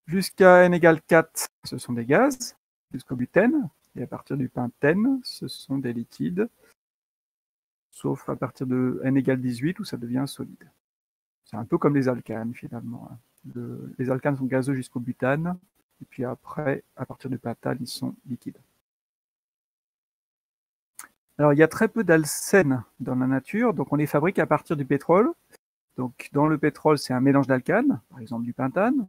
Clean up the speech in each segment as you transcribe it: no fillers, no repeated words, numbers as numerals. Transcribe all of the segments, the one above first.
Jusqu'à n égale 4, ce sont des gaz, jusqu'au butène. Et à partir du pentène, ce sont des liquides, sauf à partir de n égale 18 où ça devient solide. C'est un peu comme les alcanes finalement. Les alcanes sont gazeux jusqu'au butane, et puis après, à partir du pentane, ils sont liquides. Alors il y a très peu d'alcènes dans la nature, donc on les fabrique à partir du pétrole. Donc dans le pétrole, c'est un mélange d'alcanes, par exemple du pentane.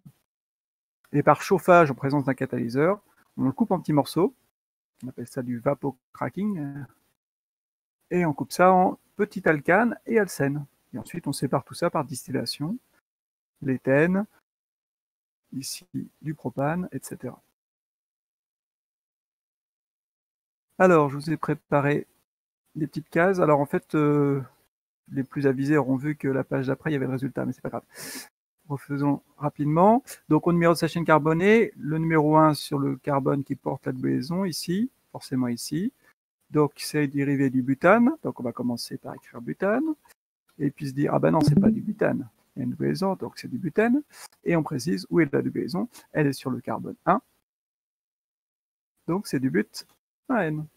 Et par chauffage en présence d'un catalyseur, on le coupe en petits morceaux. On appelle ça du vapocracking. Et on coupe ça en petits alcanes et alcènes. Et ensuite, on sépare tout ça par distillation. L'éthène, ici du propane, etc. Alors, je vous ai préparé des petites cases. Alors en fait, les plus avisés auront vu que la page d'après, il y avait le résultat, mais c'est pas grave. Refaisons rapidement. Donc au numéro de sa chaîne carbonée, le numéro 1 sur le carbone qui porte la liaison, ici, forcément ici. Donc c'est dérivé du butane, donc on va commencer par écrire butane, et puis se dire, ah ben non, c'est pas du butane, il y a une liaison, donc c'est du butène, et on précise où est la liaison, elle est sur le carbone 1, donc c'est du butane.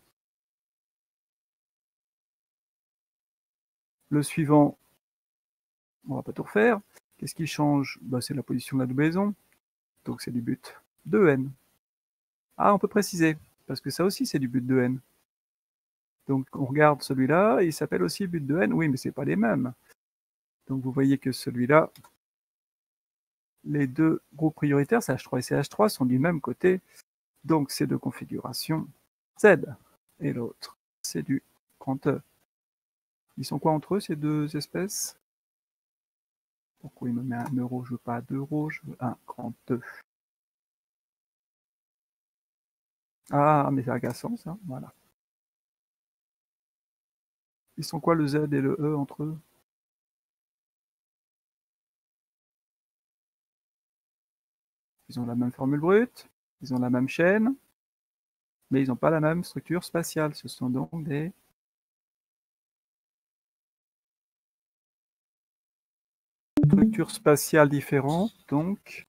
Le suivant, on va pas tout refaire, qu'est-ce qui change? Ben, c'est la position de la liaison, donc c'est du but 2N. Ah, on peut préciser, parce que ça aussi c'est du but 2N. Donc on regarde celui-là, il s'appelle aussi but 2N, oui mais c'est pas les mêmes. Donc vous voyez que celui-là, les deux groupes prioritaires, CH3 et CH3, sont du même côté, donc c'est de configuration Z. Et l'autre, c'est du 30. Ils sont quoi entre eux, ces deux espèces? Pourquoi il me met 1 euro? Je veux pas 2 euros, je veux un 32. Ah, mais c'est agaçant ça, voilà. Ils sont quoi le Z et le E entre eux? Ils ont la même formule brute, ils ont la même chaîne, mais ils n'ont pas la même structure spatiale. Ce sont donc des structures spatiales différentes, donc.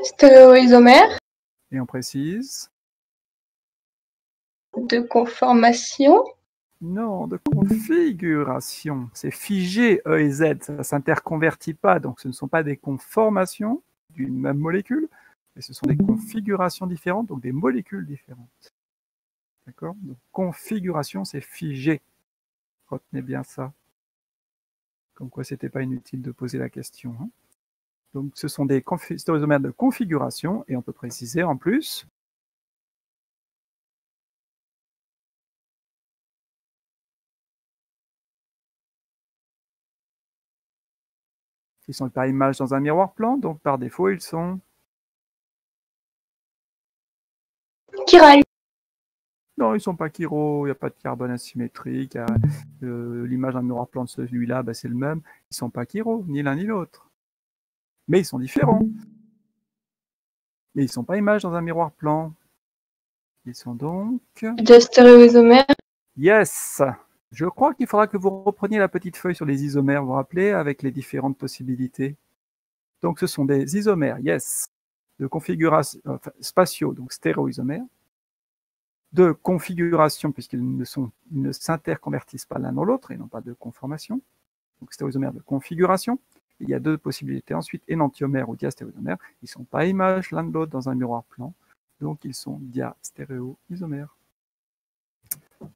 Stéréoisomère. Et on précise. De conformation. Non, de configuration. C'est figé E et Z, ça ne s'interconvertit pas, donc ce ne sont pas des conformations d'une même molécule, mais ce sont des configurations différentes, donc des molécules différentes. D'accord? Donc configuration, c'est figé. Retenez bien ça. Comme quoi, c'était pas inutile de poser la question. Hein. Donc, ce sont des stéréoisomères de configuration, et on peut préciser en plus. Ils sont par image dans un miroir plan, donc par défaut, ils sont chiral. Non, ils ne sont pas chiro, il n'y a pas de carbone asymétrique. L'image d'un miroir plan de celui-là, bah, c'est le même. Ils ne sont pas chiro, ni l'un ni l'autre. Mais ils sont différents. Mais ils ne sont pas images dans un miroir plan. Ils sont donc... De stéréoisomère. Yes! Je crois qu'il faudra que vous repreniez la petite feuille sur les isomères, vous vous rappelez, avec les différentes possibilités. Donc ce sont des isomères, yes, de configuration spatiaux, donc stéréoisomères, de configuration, puisqu'ils ne s'interconvertissent pas l'un dans l'autre, et n'ont pas de conformation, donc stéréoisomères de configuration. Il y a deux possibilités ensuite, énantiomères ou diastéréoisomères. Ils ne sont pas images l'un de l'autre dans un miroir plan, donc ils sont diastéréoisomères.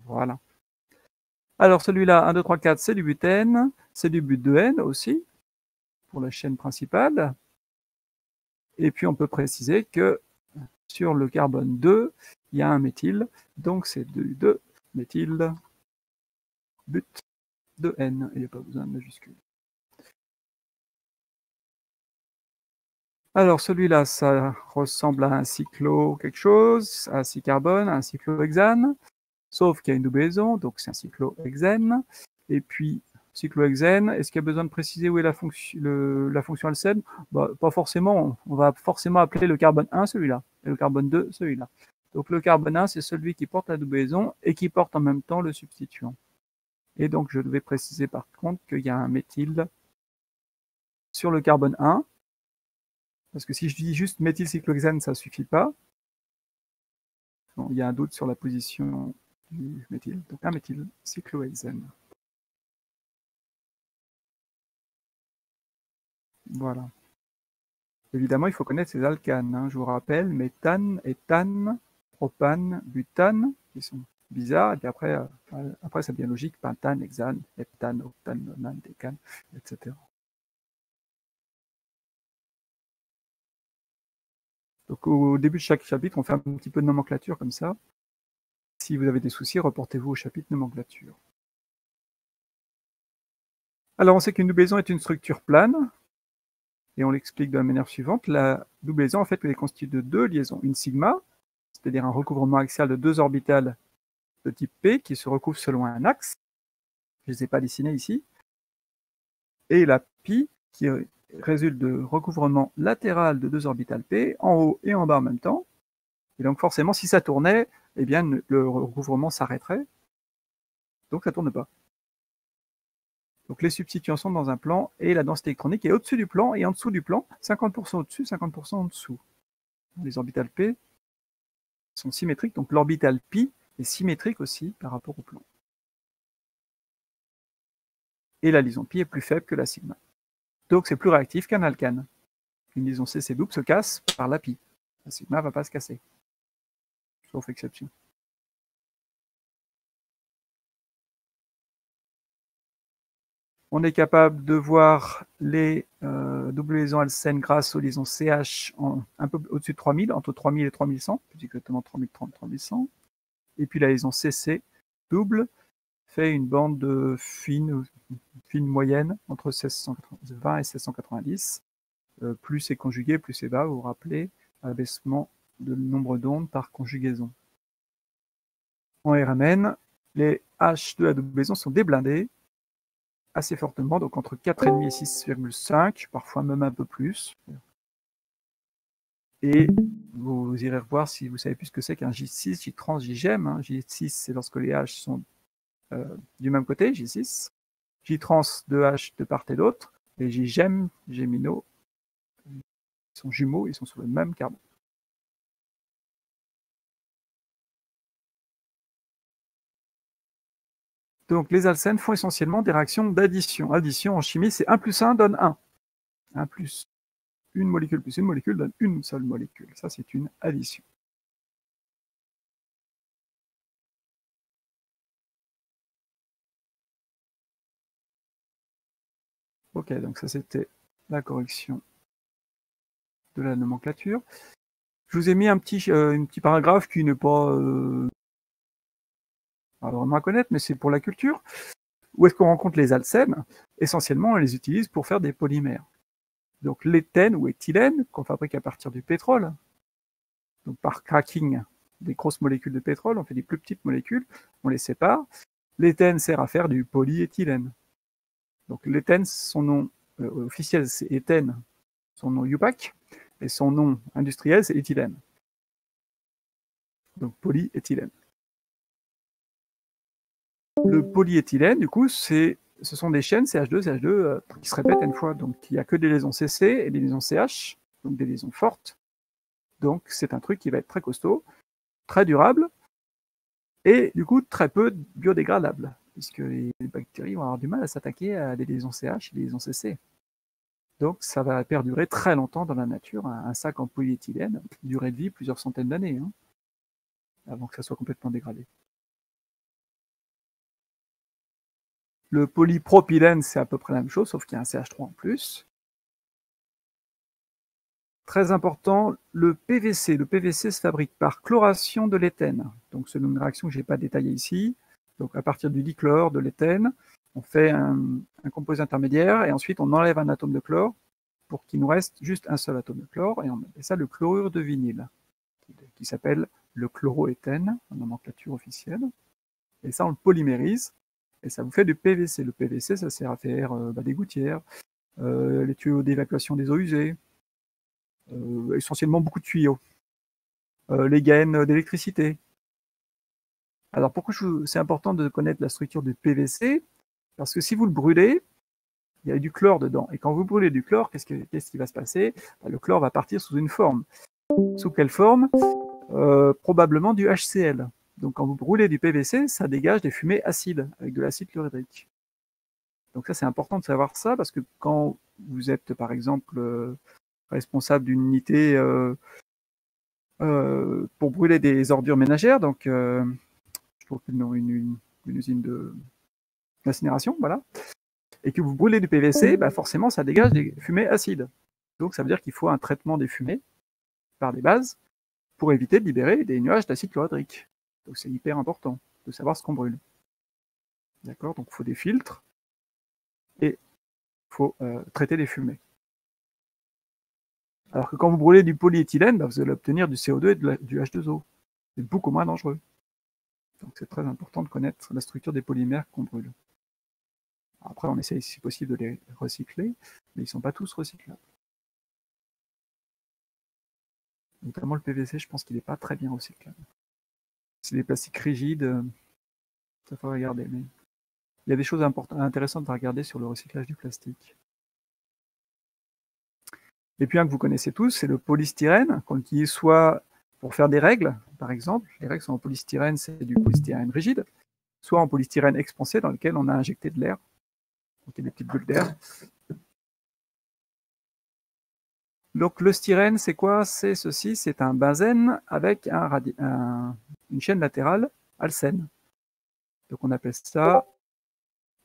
Voilà. Alors celui-là, 1, 2, 3, 4, c'est du butène, c'est du but 2N aussi, pour la chaîne principale. Et puis on peut préciser que sur le carbone 2, il y a un méthyle, donc c'est du 2-méthyle but 2N, il n'y a pas besoin de majuscule. Alors celui-là, ça ressemble à un cyclo quelque chose, à 6 carbones, un cyclohexane, sauf qu'il y a une double-liaison, donc c'est un cyclohexène. Et puis, cyclohexène, est-ce qu'il y a besoin de préciser où est la fonction alcène? Bah, pas forcément, on va forcément appeler le carbone 1 celui-là, et le carbone 2 celui-là. Donc le carbone 1, c'est celui qui porte la double-liaison et qui porte en même temps le substituant. Et donc je devais préciser par contre qu'il y a un méthyle sur le carbone 1, Parce que si je dis juste méthylcyclohexane, ça ne suffit pas. Bon, il y a un doute sur la position du méthyle. Donc un méthylcyclohexane. Voilà. Évidemment, il faut connaître ces alcanes, hein. Je vous rappelle, méthane, éthane, propane, butane, qui sont bizarres. Et puis après ça devient logique, pentane, hexane, heptane, octane, nonane, décane, etc. Donc au début de chaque chapitre, on fait un petit peu de nomenclature comme ça. Si vous avez des soucis, reportez-vous au chapitre nomenclature. Alors on sait qu'une double-liaison est une structure plane, et on l'explique de la manière suivante. La double-liaison, en fait, elle est constituée de deux liaisons. Une sigma, c'est-à-dire un recouvrement axial de deux orbitales de type P qui se recouvrent selon un axe. Je ne les ai pas dessinés ici. Et la pi, qui résulte de recouvrement latéral de deux orbitales P, en haut et en bas en même temps. Et donc forcément, si ça tournait, eh bien le recouvrement s'arrêterait. Donc ça ne tourne pas. Donc les substitutions dans un plan, et la densité électronique est au-dessus du plan et en dessous du plan, 50% au-dessus, 50% en dessous. Les orbitales P sont symétriques, donc l'orbital pi est symétrique aussi par rapport au plan. Et la liaison pi est plus faible que la sigma. Donc c'est plus réactif qu'un alcane. Une liaison CC double se casse par la pi. La sigma ne va pas se casser, sauf exception. On est capable de voir les double liaisons alcènes grâce aux liaisons CH un peu au-dessus de 3000, entre 3000 et 3100, plus exactement 3030 3100. Et puis la liaison CC double fait une bande fine moyenne entre 1620 et 1690. Plus c'est conjugué, plus c'est bas, vous vous rappelez, abaissement de nombre d'ondes par conjugaison. En RMN, les H de la double liaison sont déblindés assez fortement, donc entre 4,5 et 6,5, parfois même un peu plus. Et vous irez revoir si vous savez plus ce que c'est qu'un J6, J-trans, J-gem. Hein. J6, c'est lorsque les H sont du même côté, J6. J-trans, 2 H de part et d'autre. Et J-gem, Géminaux, ils sont jumeaux, ils sont sur le même carbone. Donc les alcènes font essentiellement des réactions d'addition. Addition en chimie, c'est 1 plus 1 donne 1. 1 plus une molécule plus une molécule donne une seule molécule. Ça, c'est une addition. Ok, donc ça c'était la correction de la nomenclature. Je vous ai mis un petit paragraphe qui n'est pas vraiment à connaître, mais c'est pour la culture. Où est-ce qu'on rencontre les alcènes? Essentiellement, on les utilise pour faire des polymères. Donc l'éthène ou éthylène, qu'on fabrique à partir du pétrole, donc par cracking des grosses molécules de pétrole, on fait des plus petites molécules, on les sépare. L'éthène sert à faire du polyéthylène. Donc l'éthène, son nom officiel, c'est éthène, son nom UPAC, et son nom industriel, c'est éthylène. Donc polyéthylène. Le polyéthylène, du coup, ce sont des chaînes CH2, CH2 qui se répètent une fois. Donc il n'y a que des liaisons CC et des liaisons CH, donc des liaisons fortes. Donc c'est un truc qui va être très costaud, très durable, et du coup très peu biodégradable, puisque les bactéries vont avoir du mal à s'attaquer à des liaisons CH et des liaisons CC. Donc ça va perdurer très longtemps dans la nature, un sac en polyéthylène, durée de vie plusieurs centaines d'années, hein, avant que ça soit complètement dégradé. Le polypropylène, c'est à peu près la même chose, sauf qu'il y a un CH3 en plus. Très important, le PVC. Le PVC se fabrique par chloration de l'éthène. Donc c'est une réaction que je n'ai pas détaillée ici. Donc à partir du dichlore de l'éthène, on fait un composé intermédiaire et ensuite on enlève un atome de chlore pour qu'il nous reste juste un seul atome de chlore et on appelle ça le chlorure de vinyle, qui s'appelle le chloroéthène en nomenclature officielle. Et ça on le polymérise et ça vous fait du PVC. Le PVC, ça sert à faire des gouttières, les tuyaux d'évacuation des eaux usées, essentiellement beaucoup de tuyaux, les gaines d'électricité. Alors pourquoi c'est important de connaître la structure du PVC? Parce que si vous le brûlez, il y a du chlore dedans. Et quand vous brûlez du chlore, qu'est-ce qui va se passer? Le chlore va partir sous une forme. Sous quelle forme? Probablement du HCl. Donc quand vous brûlez du PVC, ça dégage des fumées acides, avec de l'acide chlorhydrique. Donc ça, c'est important de savoir ça, parce que quand vous êtes, par exemple, responsable d'une unité pour brûler des ordures ménagères, donc je trouve que non, une usine d'incinération, voilà, et que vous brûlez du PVC, bah forcément, ça dégage des fumées acides. Donc ça veut dire qu'il faut un traitement des fumées par des bases pour éviter de libérer des nuages d'acide chlorhydrique. Donc c'est hyper important de savoir ce qu'on brûle. D'accord? Donc il faut des filtres et il faut traiter les fumées. Alors que quand vous brûlez du polyéthylène, bah, vous allez obtenir du CO2 et du H2O. C'est beaucoup moins dangereux. Donc c'est très important de connaître la structure des polymères qu'on brûle. Après, on essaye si possible de les recycler, mais ils ne sont pas tous recyclables. Notamment le PVC, je pense qu'il n'est pas très bien recyclable. C'est des plastiques rigides, ça faut regarder. Mais il y a des choses intéressantes à regarder sur le recyclage du plastique. Et puis un que vous connaissez tous, c'est le polystyrène, qu'on utilise soit pour faire des règles, par exemple. Les règles sont en polystyrène, c'est du polystyrène rigide, soit en polystyrène expansé dans lequel on a injecté de l'air. Donc il y a des petites bulles d'air. Donc le styrène, c'est quoi? C'est ceci, c'est un benzène avec une chaîne latérale alcène. Donc on appelle ça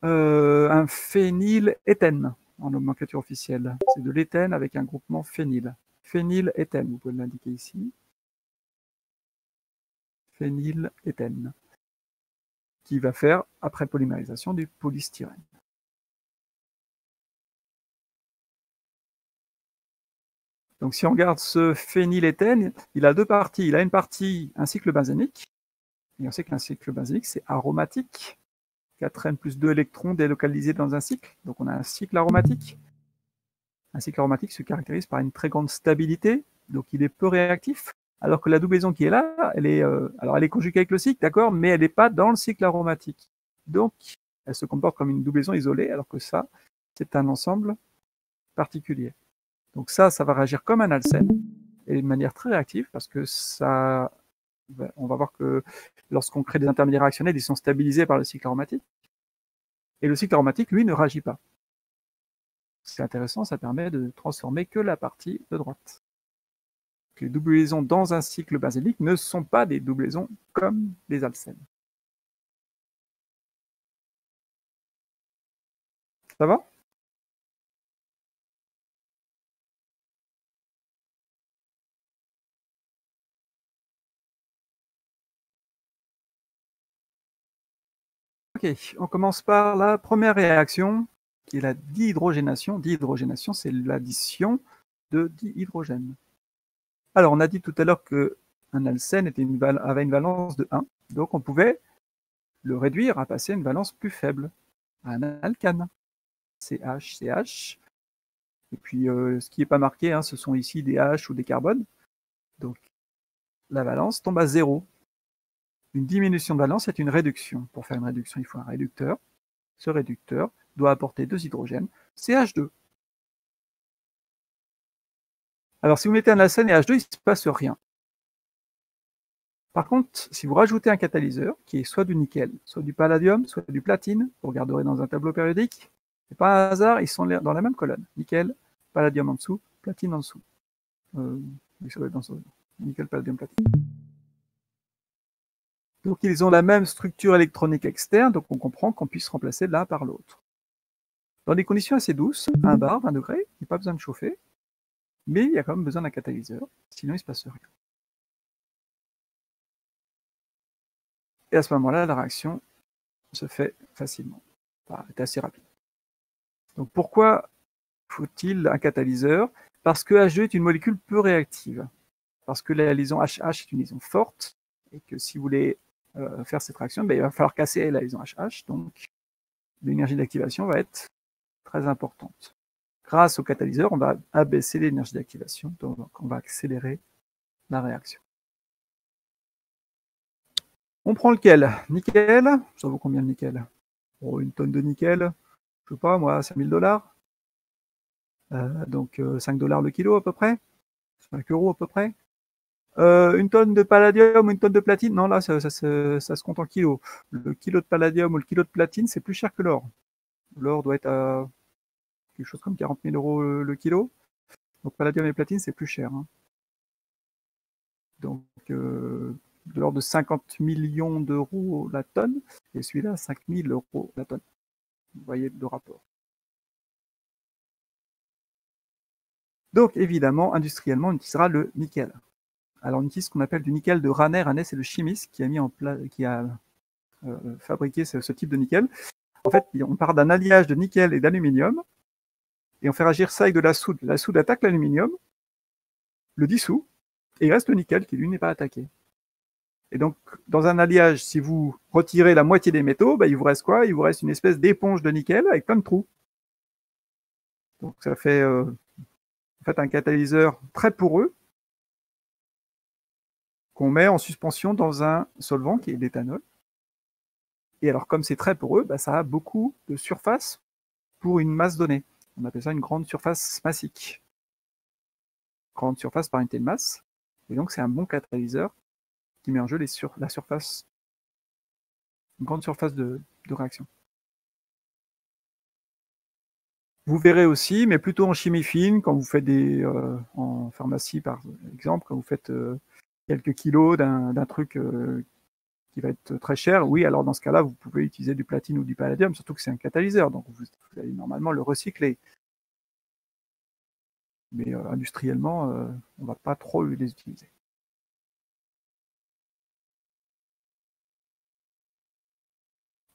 un phényléthène en nomenclature officielle. C'est de l'éthène avec un groupement phényl. Phényléthène, vous pouvez l'indiquer ici. Phényléthène, qui va faire, après polymérisation, du polystyrène. Donc si on regarde ce phényléthène, il a deux parties. Il a une partie, un cycle benzénique, et on sait qu'un cycle benzénique, c'est aromatique. 4n plus 2 électrons délocalisés dans un cycle. Donc on a un cycle aromatique. Un cycle aromatique se caractérise par une très grande stabilité, donc il est peu réactif, alors que la doublesson qui est là, elle est conjuguée avec le cycle, d'accord, mais elle n'est pas dans le cycle aromatique. Donc elle se comporte comme une doublesson isolée, alors que ça, c'est un ensemble particulier. Donc ça va réagir comme un alcène, et de manière très réactive, parce que ça, on va voir que lorsqu'on crée des intermédiaires réactionnels, ils sont stabilisés par le cycle aromatique, et le cycle aromatique, lui, ne réagit pas. C'est intéressant, ça permet de transformer que la partie de droite. Les doublesons dans un cycle benzénique ne sont pas des doublesons comme les alcènes. Ça va? Ok, on commence par la première réaction, qui est la dihydrogénation. Dihydrogénation, c'est l'addition de dihydrogène. Alors, on a dit tout à l'heure qu'un alcène avait une valence de 1, donc on pouvait le réduire à passer à une valence plus faible, à un alcane. CH, CH. Et puis, ce qui n'est pas marqué, ce sont ici des H ou des carbones. Donc, la valence tombe à 0. Une diminution de valence est une réduction. Pour faire une réduction, il faut un réducteur. Ce réducteur doit apporter 2 hydrogènes, CH2. Alors, si vous mettez un alcène et H2, il ne se passe rien. Par contre, si vous rajoutez un catalyseur, qui est soit du nickel, soit du palladium, soit du platine, vous regarderez dans un tableau périodique, c'est pas un hasard, ils sont dans la même colonne. Nickel, palladium en dessous, platine en dessous. Nickel, palladium, platine. Donc ils ont la même structure électronique externe, donc on comprend qu'on puisse remplacer l'un par l'autre. Dans des conditions assez douces, 1 bar, 20 degrés, il n'y a pas besoin de chauffer, mais il y a quand même besoin d'un catalyseur, sinon il ne se passe rien. Et à ce moment-là, la réaction se fait facilement. Enfin, c'est assez rapide. Donc pourquoi faut-il un catalyseur? Parce que H2 est une molécule peu réactive. Parce que la liaison HH est une liaison forte, et que si vous voulez faire cette réaction, il va falloir casser la liaison HH, donc l'énergie d'activation va être très importante. Grâce au catalyseur, on va abaisser l'énergie d'activation, donc on va accélérer la réaction. On prend lequel? Nickel. Ça vaut combien de nickel? Oh, une tonne de nickel. je sais pas moi, 5000 $. Donc 5 $ le kilo à peu près, 5 € à peu près. Une tonne de palladium ou une tonne de platine, non là ça se compte en kilos. Le kilo de palladium ou le kilo de platine, c'est plus cher que l'or. L'or doit être à quelque chose comme 40 000 € le kilo. Donc palladium et platine, c'est plus cher. Hein. Donc de l'ordre de 50 millions d'euros la tonne, et celui-là 5 000 € la tonne. Vous voyez le rapport. Donc évidemment, industriellement, on utilisera le nickel. Alors on utilise ce qu'on appelle du nickel de Raney. Raney, c'est le chimiste qui a fabriqué ce type de nickel. En fait, on part d'un alliage de nickel et d'aluminium, et on fait réagir ça avec de la soude. La soude attaque l'aluminium, le dissout, et il reste le nickel qui, lui, n'est pas attaqué. Et donc, dans un alliage, si vous retirez la moitié des métaux, il vous reste quoi? Il vous reste une espèce d'éponge de nickel avec plein de trous. Donc ça fait en fait un catalyseur très poreux qu'on met en suspension dans un solvant qui est l'éthanol. Et alors, comme c'est très poreux, ça a beaucoup de surface pour une masse donnée. On appelle ça une grande surface massique. Grande surface par unité de masse. Et donc, c'est un bon catalyseur qui met en jeu la surface, une grande surface de réaction. Vous verrez aussi, mais plutôt en chimie fine, quand vous faites en pharmacie par exemple, quand vous faites quelques kilos d'un truc qui va être très cher, oui, alors dans ce cas-là, vous pouvez utiliser du platine ou du palladium, surtout que c'est un catalyseur, donc vous allez normalement le recycler. Mais industriellement, on ne va pas trop les utiliser.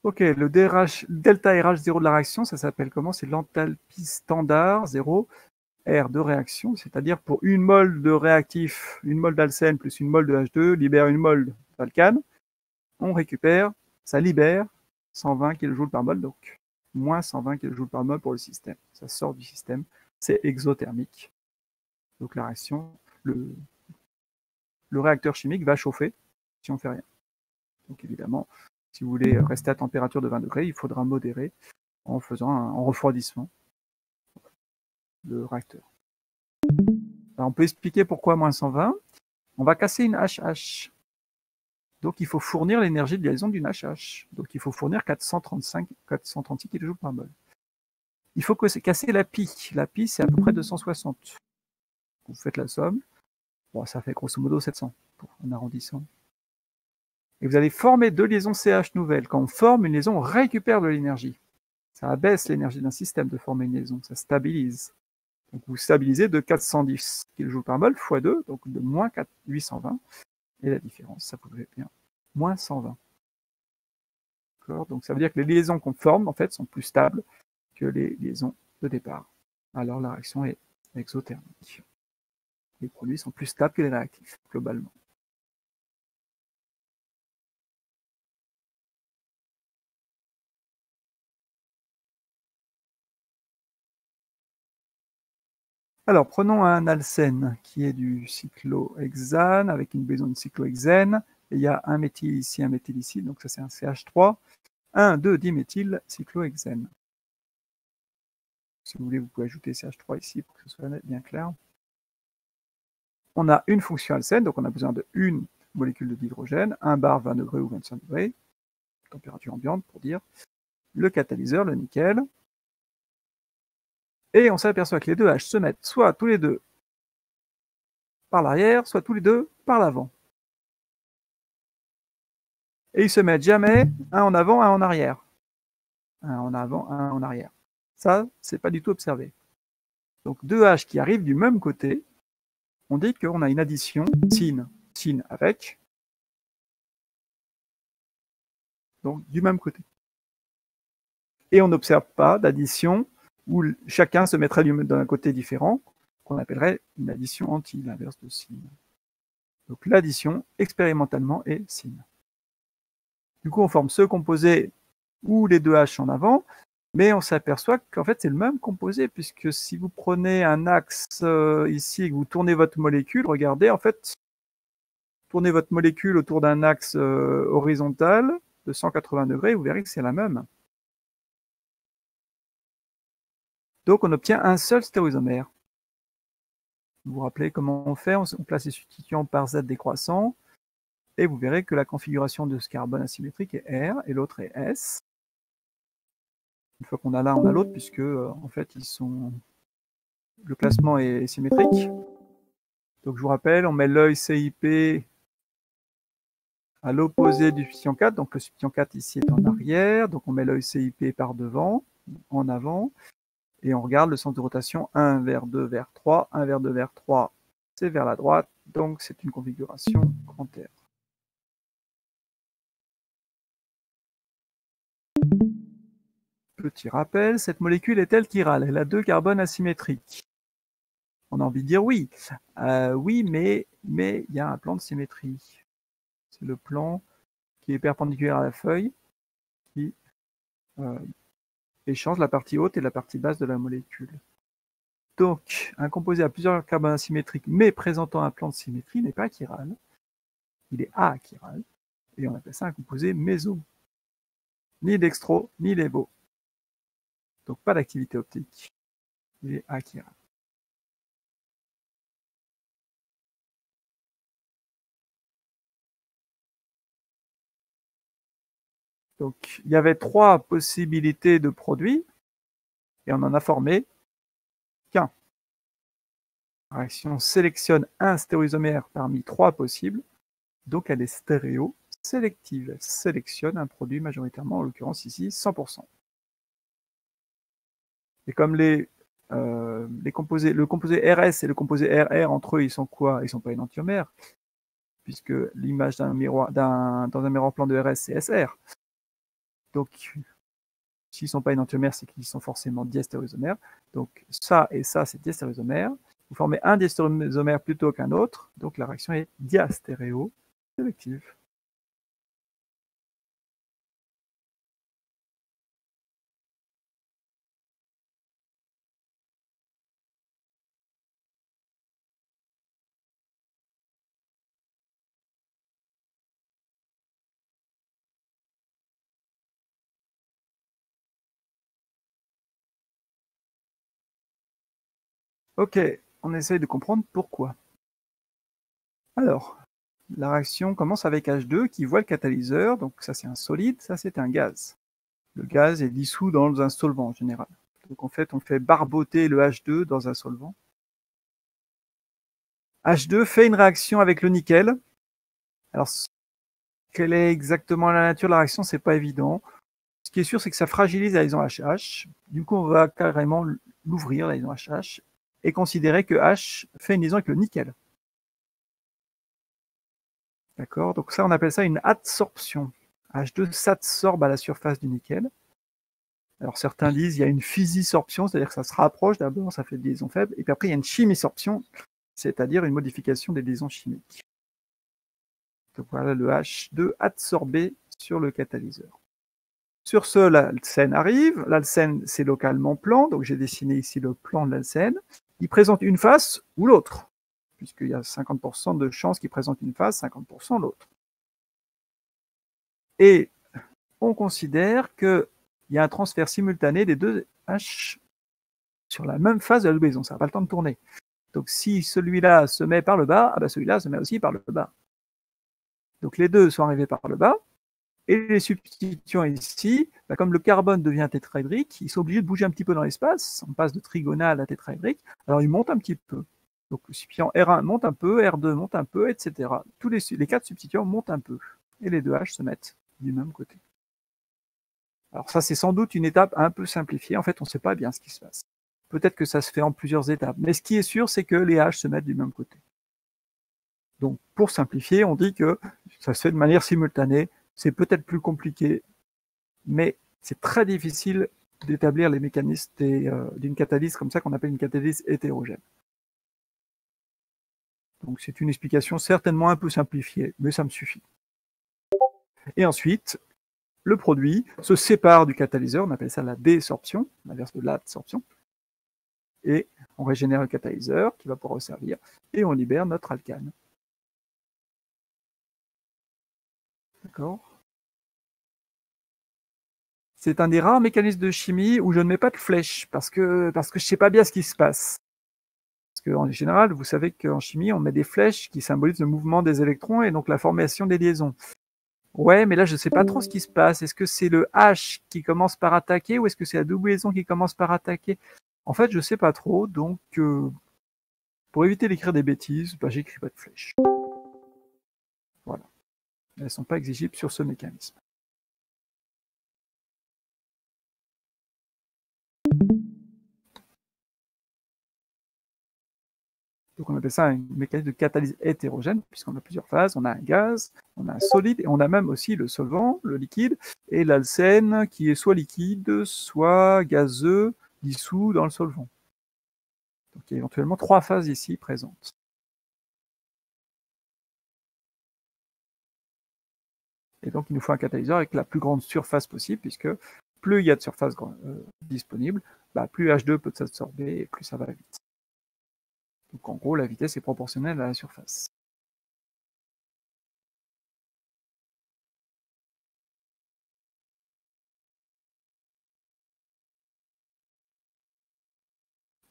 Ok, le delta RH0 de la réaction, ça s'appelle comment? C'est l'enthalpie standard 0 R de réaction, c'est-à-dire pour une mole de réactif, une mole d'alcène plus une mole de H2 libère une mole d'alcane, on récupère, ça libère 120 kJ par mol, donc moins 120 kJ par mol pour le système. Ça sort du système, c'est exothermique. Donc la réaction, le réacteur chimique va chauffer si on ne fait rien. Donc évidemment, si vous voulez rester à température de 20 degrés, il faudra modérer en faisant un refroidissement le réacteur. Alors on peut expliquer pourquoi moins 120. On va casser une HH. Donc il faut fournir l'énergie de liaison d'une HH. Donc il faut fournir 436 kJ par mol. Il faut casser la pi. La pi, c'est à peu près 260. Vous faites la somme. Bon, ça fait grosso modo 700 en arrondissant. Et vous allez former deux liaisons CH nouvelles. Quand on forme une liaison, on récupère de l'énergie. Ça abaisse l'énergie d'un système de former une liaison. Ça stabilise. Donc vous stabilisez de 410 kJ par mol x 2, donc de moins 820. Et la différence, ça vous fait bien moins 120. Donc ça veut dire que les liaisons qu'on forme, en fait, sont plus stables que les liaisons de départ. Alors la réaction est exothermique. Les produits sont plus stables que les réactifs, globalement. Alors, prenons un alcène qui est du cyclohexane avec une liaison de cyclohexène. Et il y a un méthyle ici, donc ça c'est un CH3. 1,2-diméthyl cyclohexène. Si vous voulez, vous pouvez ajouter CH3 ici pour que ce soit bien clair. On a une fonction alcène, donc on a besoin d'une molécule d'hydrogène, 1 bar 20 degrés ou 25 degrés, température ambiante pour dire, le catalyseur, le nickel, et on s'aperçoit que les deux H se mettent soit tous les deux par l'arrière, soit tous les deux par l'avant. Et ils se mettent jamais un en avant, un en arrière. Un en avant, un en arrière. Ça, c'est pas du tout observé. Donc deux H qui arrivent du même côté, on dit qu'on a une addition sin avec, donc du même côté. Et on n'observe pas d'addition où chacun se mettrait d'un côté différent, qu'on appellerait une addition anti, l'inverse de sin. Donc l'addition, expérimentalement, est sin. Du coup, on forme ce composé où les deux H en avant, mais on s'aperçoit qu'en fait, c'est le même composé, puisque si vous prenez un axe ici et que vous tournez votre molécule, regardez, en fait, tournez votre molécule autour d'un axe horizontal de 180 degrés, vous verrez que c'est la même. Donc on obtient un seul stéréoisomère. Vous vous rappelez comment on fait? On place les substituants par Z décroissant, et vous verrez que la configuration de ce carbone asymétrique est R et l'autre est S. Une fois qu'on a l'un, on a l'autre, puisque en fait le classement est symétrique. Donc je vous rappelle, on met l'œil CIP à l'opposé du substituant 4, donc le substituant 4 ici est en arrière, donc on met l'œil CIP par devant, en avant, et on regarde le sens de rotation 1 vers 2 vers 3, 1 vers 2 vers 3, c'est vers la droite, donc c'est une configuration grand R. Petit rappel, cette molécule est-elle chirale? Elle a 2 carbones asymétriques. On a envie de dire oui. Oui, mais il y a un plan de symétrie. C'est le plan qui est perpendiculaire à la feuille qui échange la partie haute et la partie basse de la molécule. Donc, un composé à plusieurs carbones asymétriques mais présentant un plan de symétrie n'est pas chiral. Il est achiral. Et on appelle ça un composé méso. Ni dextro, ni lévo. Donc pas d'activité optique. Il est achiral. Donc il y avait 3 possibilités de produits et on en a formé qu'un. La réaction sélectionne un stéréoisomère parmi 3 possibles, donc elle est stéréo-sélective. Elle sélectionne un produit majoritairement, en l'occurrence ici 100%. Et comme le composé RS et le composé RR, entre eux, ils sont quoi? Ils sont pas énantiomères, puisque l'image dans un miroir plan de RS, c'est SR. Donc, s'ils ne sont pas énantiomères, c'est qu'ils sont forcément diastéréoisomères. Donc, ça et ça, c'est diastéréoisomère. Vous formez un diastéréoisomère plutôt qu'un autre, donc la réaction est diastéréo-sélective. Ok, on essaye de comprendre pourquoi. Alors, la réaction commence avec H2 qui voit le catalyseur, donc ça c'est un solide, ça c'est un gaz. Le gaz est dissous dans un solvant en général. Donc en fait, on fait barboter le H2 dans un solvant. H2 fait une réaction avec le nickel. Alors, quelle est exactement la nature de la réaction? C'est pas évident. Ce qui est sûr, c'est que ça fragilise la liaison HH. Du coup, on va carrément l'ouvrir, la liaison HH, et considérer que H fait une liaison avec le nickel. D'accord? Donc ça, on appelle ça une adsorption. H2 s'adsorbe à la surface du nickel. Alors certains disent qu'il y a une physisorption, c'est-à-dire que ça se rapproche, d'abord ça fait des liaisons faibles, et puis après il y a une chimisorption, c'est-à-dire une modification des liaisons chimiques. Donc voilà le H2 adsorbé sur le catalyseur. Sur ce, l'alcène arrive. L'alcène, c'est localement plan, donc j'ai dessiné ici le plan de l'alcène. Il présente une face ou l'autre, puisqu'il y a 50% de chances qu'il présente une face, 50% l'autre. Et on considère qu'il y a un transfert simultané des deux H sur la même face de la liaison, ça n'a pas le temps de tourner. Donc si celui-là se met par le bas, ah ben celui-là se met aussi par le bas. Donc les deux sont arrivés par le bas, et les substituants ici, bah comme le carbone devient tétraédrique, ils sont obligés de bouger un petit peu dans l'espace, on passe de trigonal à tétraédrique, alors ils montent un petit peu. Donc le substituant R1 monte un peu, R2 monte un peu, etc. Tous les 4 substituants montent un peu, et les deux H se mettent du même côté. Alors ça, c'est sans doute une étape un peu simplifiée, en fait on ne sait pas bien ce qui se passe. Peut-être que ça se fait en plusieurs étapes, mais ce qui est sûr, c'est que les H se mettent du même côté. Donc pour simplifier, on dit que ça se fait de manière simultanée, c'est peut-être plus compliqué, mais c'est très difficile d'établir les mécanismes d'une catalyse comme ça qu'on appelle une catalyse hétérogène. Donc c'est une explication certainement un peu simplifiée, mais ça me suffit. Et ensuite, le produit se sépare du catalyseur, on appelle ça la désorption, l'inverse de l'adsorption, et on régénère le catalyseur qui va pouvoir servir, et on libère notre alcane. D'accord? C'est un des rares mécanismes de chimie où je ne mets pas de flèche, parce que je ne sais pas bien ce qui se passe. Parce qu'en général, vous savez qu'en chimie, on met des flèches qui symbolisent le mouvement des électrons et donc la formation des liaisons. Ouais, mais là, je ne sais pas trop ce qui se passe. Est-ce que c'est le H qui commence par attaquer ou est-ce que c'est la double liaison qui commence par attaquer? En fait, je ne sais pas trop, donc pour éviter d'écrire des bêtises, j'écris pas de flèches. Voilà. Elles ne sont pas exigibles sur ce mécanisme. Donc on appelle ça un mécanisme de catalyse hétérogène, puisqu'on a plusieurs phases, on a un gaz, on a un solide, et on a même aussi le solvant, le liquide, et l'alcène qui est soit liquide, soit gazeux, dissous dans le solvant. Donc il y a éventuellement 3 phases ici présentes. Et donc il nous faut un catalyseur avec la plus grande surface possible, puisque plus il y a de surface disponible, plus H2 peut s'absorber et plus ça va vite. Donc en gros, la vitesse est proportionnelle à la surface.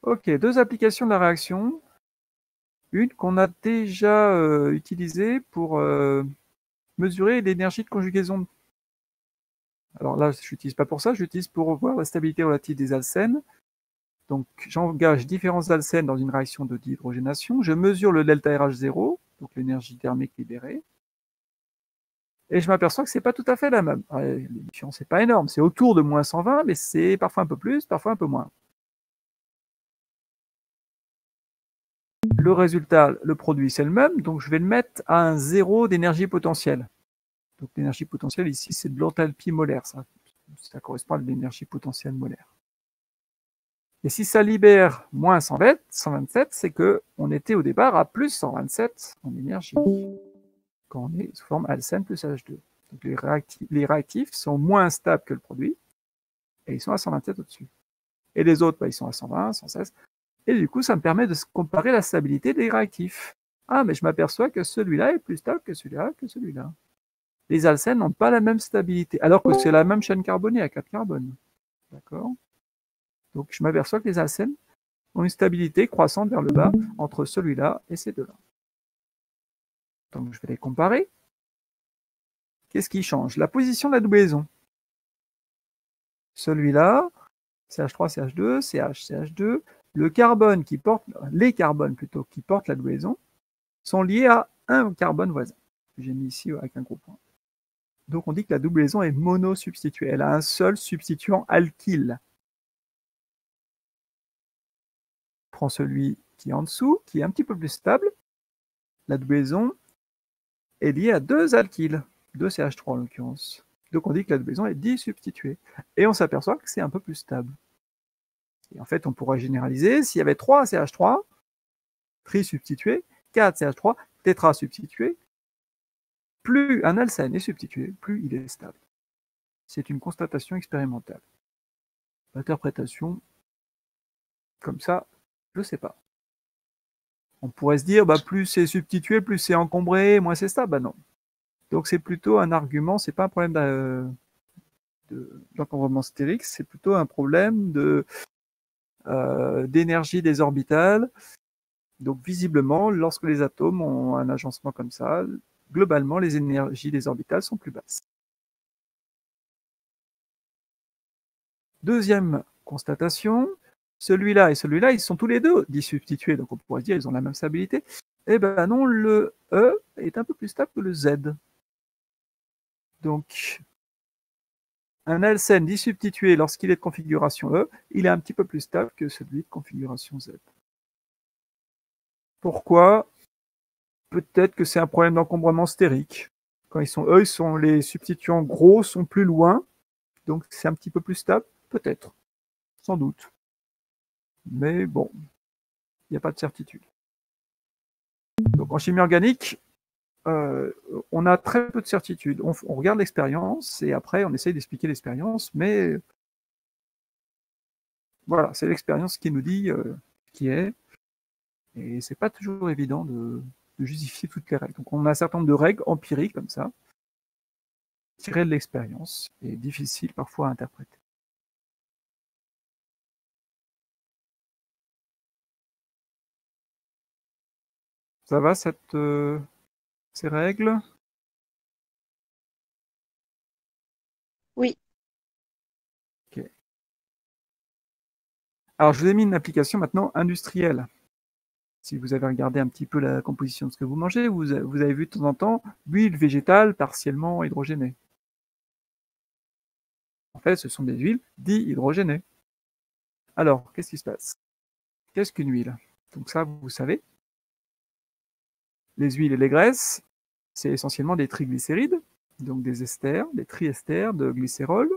Ok, 2 applications de la réaction. Une qu'on a déjà utilisée pour mesurer l'énergie de conjugaison. Alors là, je l'utilise pas pour ça, je l'utilise pour voir la stabilité relative des alcènes. Donc j'engage différents alcènes dans une réaction de dihydrogénation. Je mesure le delta RH0, donc l'énergie thermique libérée. Et je m'aperçois que c'est pas tout à fait la même. Les différences, c'est pas énorme, c'est autour de moins 120, mais c'est parfois un peu plus, parfois un peu moins. Le résultat, le produit, c'est le même, donc je vais le mettre à un 0 d'énergie potentielle. Donc l'énergie potentielle ici, c'est de l'enthalpie molaire, ça correspond à l'énergie potentielle molaire. Et si ça libère moins 127, c'est qu'on était au départ à plus 127 en énergie, quand on est sous forme alcène plus H2. Donc les réactifs sont moins stables que le produit, et ils sont à 127 au-dessus. Et les autres, ils sont à 120, 116. Et du coup, ça me permet de comparer la stabilité des réactifs. Ah, mais je m'aperçois que celui-là est plus stable que celui-là, que celui-là. Les alcènes n'ont pas la même stabilité, alors que c'est la même chaîne carbonée à 4 carbones. D'accord? Donc je m'aperçois que les alcènes ont une stabilité croissante vers le bas entre celui-là et ces deux-là. Donc je vais les comparer. Qu'est-ce qui change? La position de la double liaison. Celui-là, CH3, CH2, CH, CH2, le carbone qui porte, les carbones plutôt, qui portent la double liaison, sont liés à un carbone voisin. J'ai mis ici avec un gros point. Donc on dit que la double liaison est monosubstituée. Elle a un seul substituant alkyle. On prend celui qui est en dessous, qui est un petit peu plus stable. La double liaison est liée à 2 alkyles, 2 CH3 en l'occurrence. Donc on dit que la double liaison est disubstituée. Et on s'aperçoit que c'est un peu plus stable. Et en fait, on pourrait généraliser. S'il y avait 3 CH3, trisubstitués, 4 CH3, tétrasubstitués, plus un alcène est substitué, plus il est stable. C'est une constatation expérimentale. L'interprétation, comme ça, je ne sais pas. On pourrait se dire, plus c'est substitué, plus c'est encombré, moins c'est stable. Non. Donc c'est plutôt un argument, c'est pas un problème d'encombrement stérique, c'est plutôt un problème d'énergie des orbitales. Donc visiblement, lorsque les atomes ont un agencement comme ça, globalement, les énergies des orbitales sont plus basses. Deuxième constatation, celui-là et celui-là, ils sont tous les deux disubstitués, donc on pourrait dire qu'ils ont la même stabilité. Eh ben non, le E est un peu plus stable que le Z. Donc, un alcène disubstitué lorsqu'il est de configuration E, il est un petit peu plus stable que celui de configuration Z. Pourquoi? Peut-être que c'est un problème d'encombrement stérique. Quand les substituants gros sont plus loin, donc c'est un petit peu plus stable, peut-être, sans doute. Mais bon, il n'y a pas de certitude. Donc en chimie organique, on a très peu de certitude. On regarde l'expérience et après on essaye d'expliquer l'expérience, mais voilà, c'est l'expérience qui nous dit ce qui est, et c'est pas toujours évident de justifier toutes les règles. Donc on a un certain nombre de règles empiriques comme ça, tiré de l'expérience et difficile parfois à interpréter. Ça va ces règles? Oui. Ok. Alors je vous ai mis une application maintenant industrielle. Si vous avez regardé un petit peu la composition de ce que vous mangez, vous avez vu de temps en temps huile végétale partiellement hydrogénée. En fait, ce sont des huiles dihydrogénées. Alors, qu'est-ce qui se passe? Qu'est-ce qu'une huile? Donc ça, vous savez. Les huiles et les graisses, c'est essentiellement des triglycérides, donc des esters, des triesters de glycérol,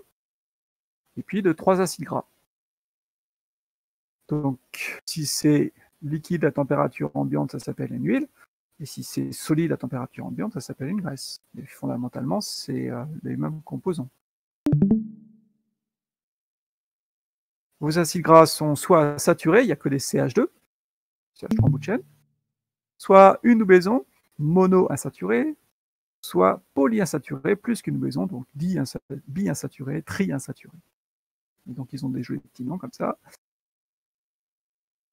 et puis de 3 acides gras. Donc, si c'est liquide à température ambiante, ça s'appelle une huile, et si c'est solide à température ambiante, ça s'appelle une graisse. Et fondamentalement, c'est les mêmes composants. Vos acides gras sont soit saturés, il n'y a que des CH2, CH3 en bout de chaîne, soit une doublon monoinsaturée, soit polyinsaturée, plus qu'une doublon, donc biinsaturée, triinsaturée. Et donc ils ont des jolis petits noms comme ça,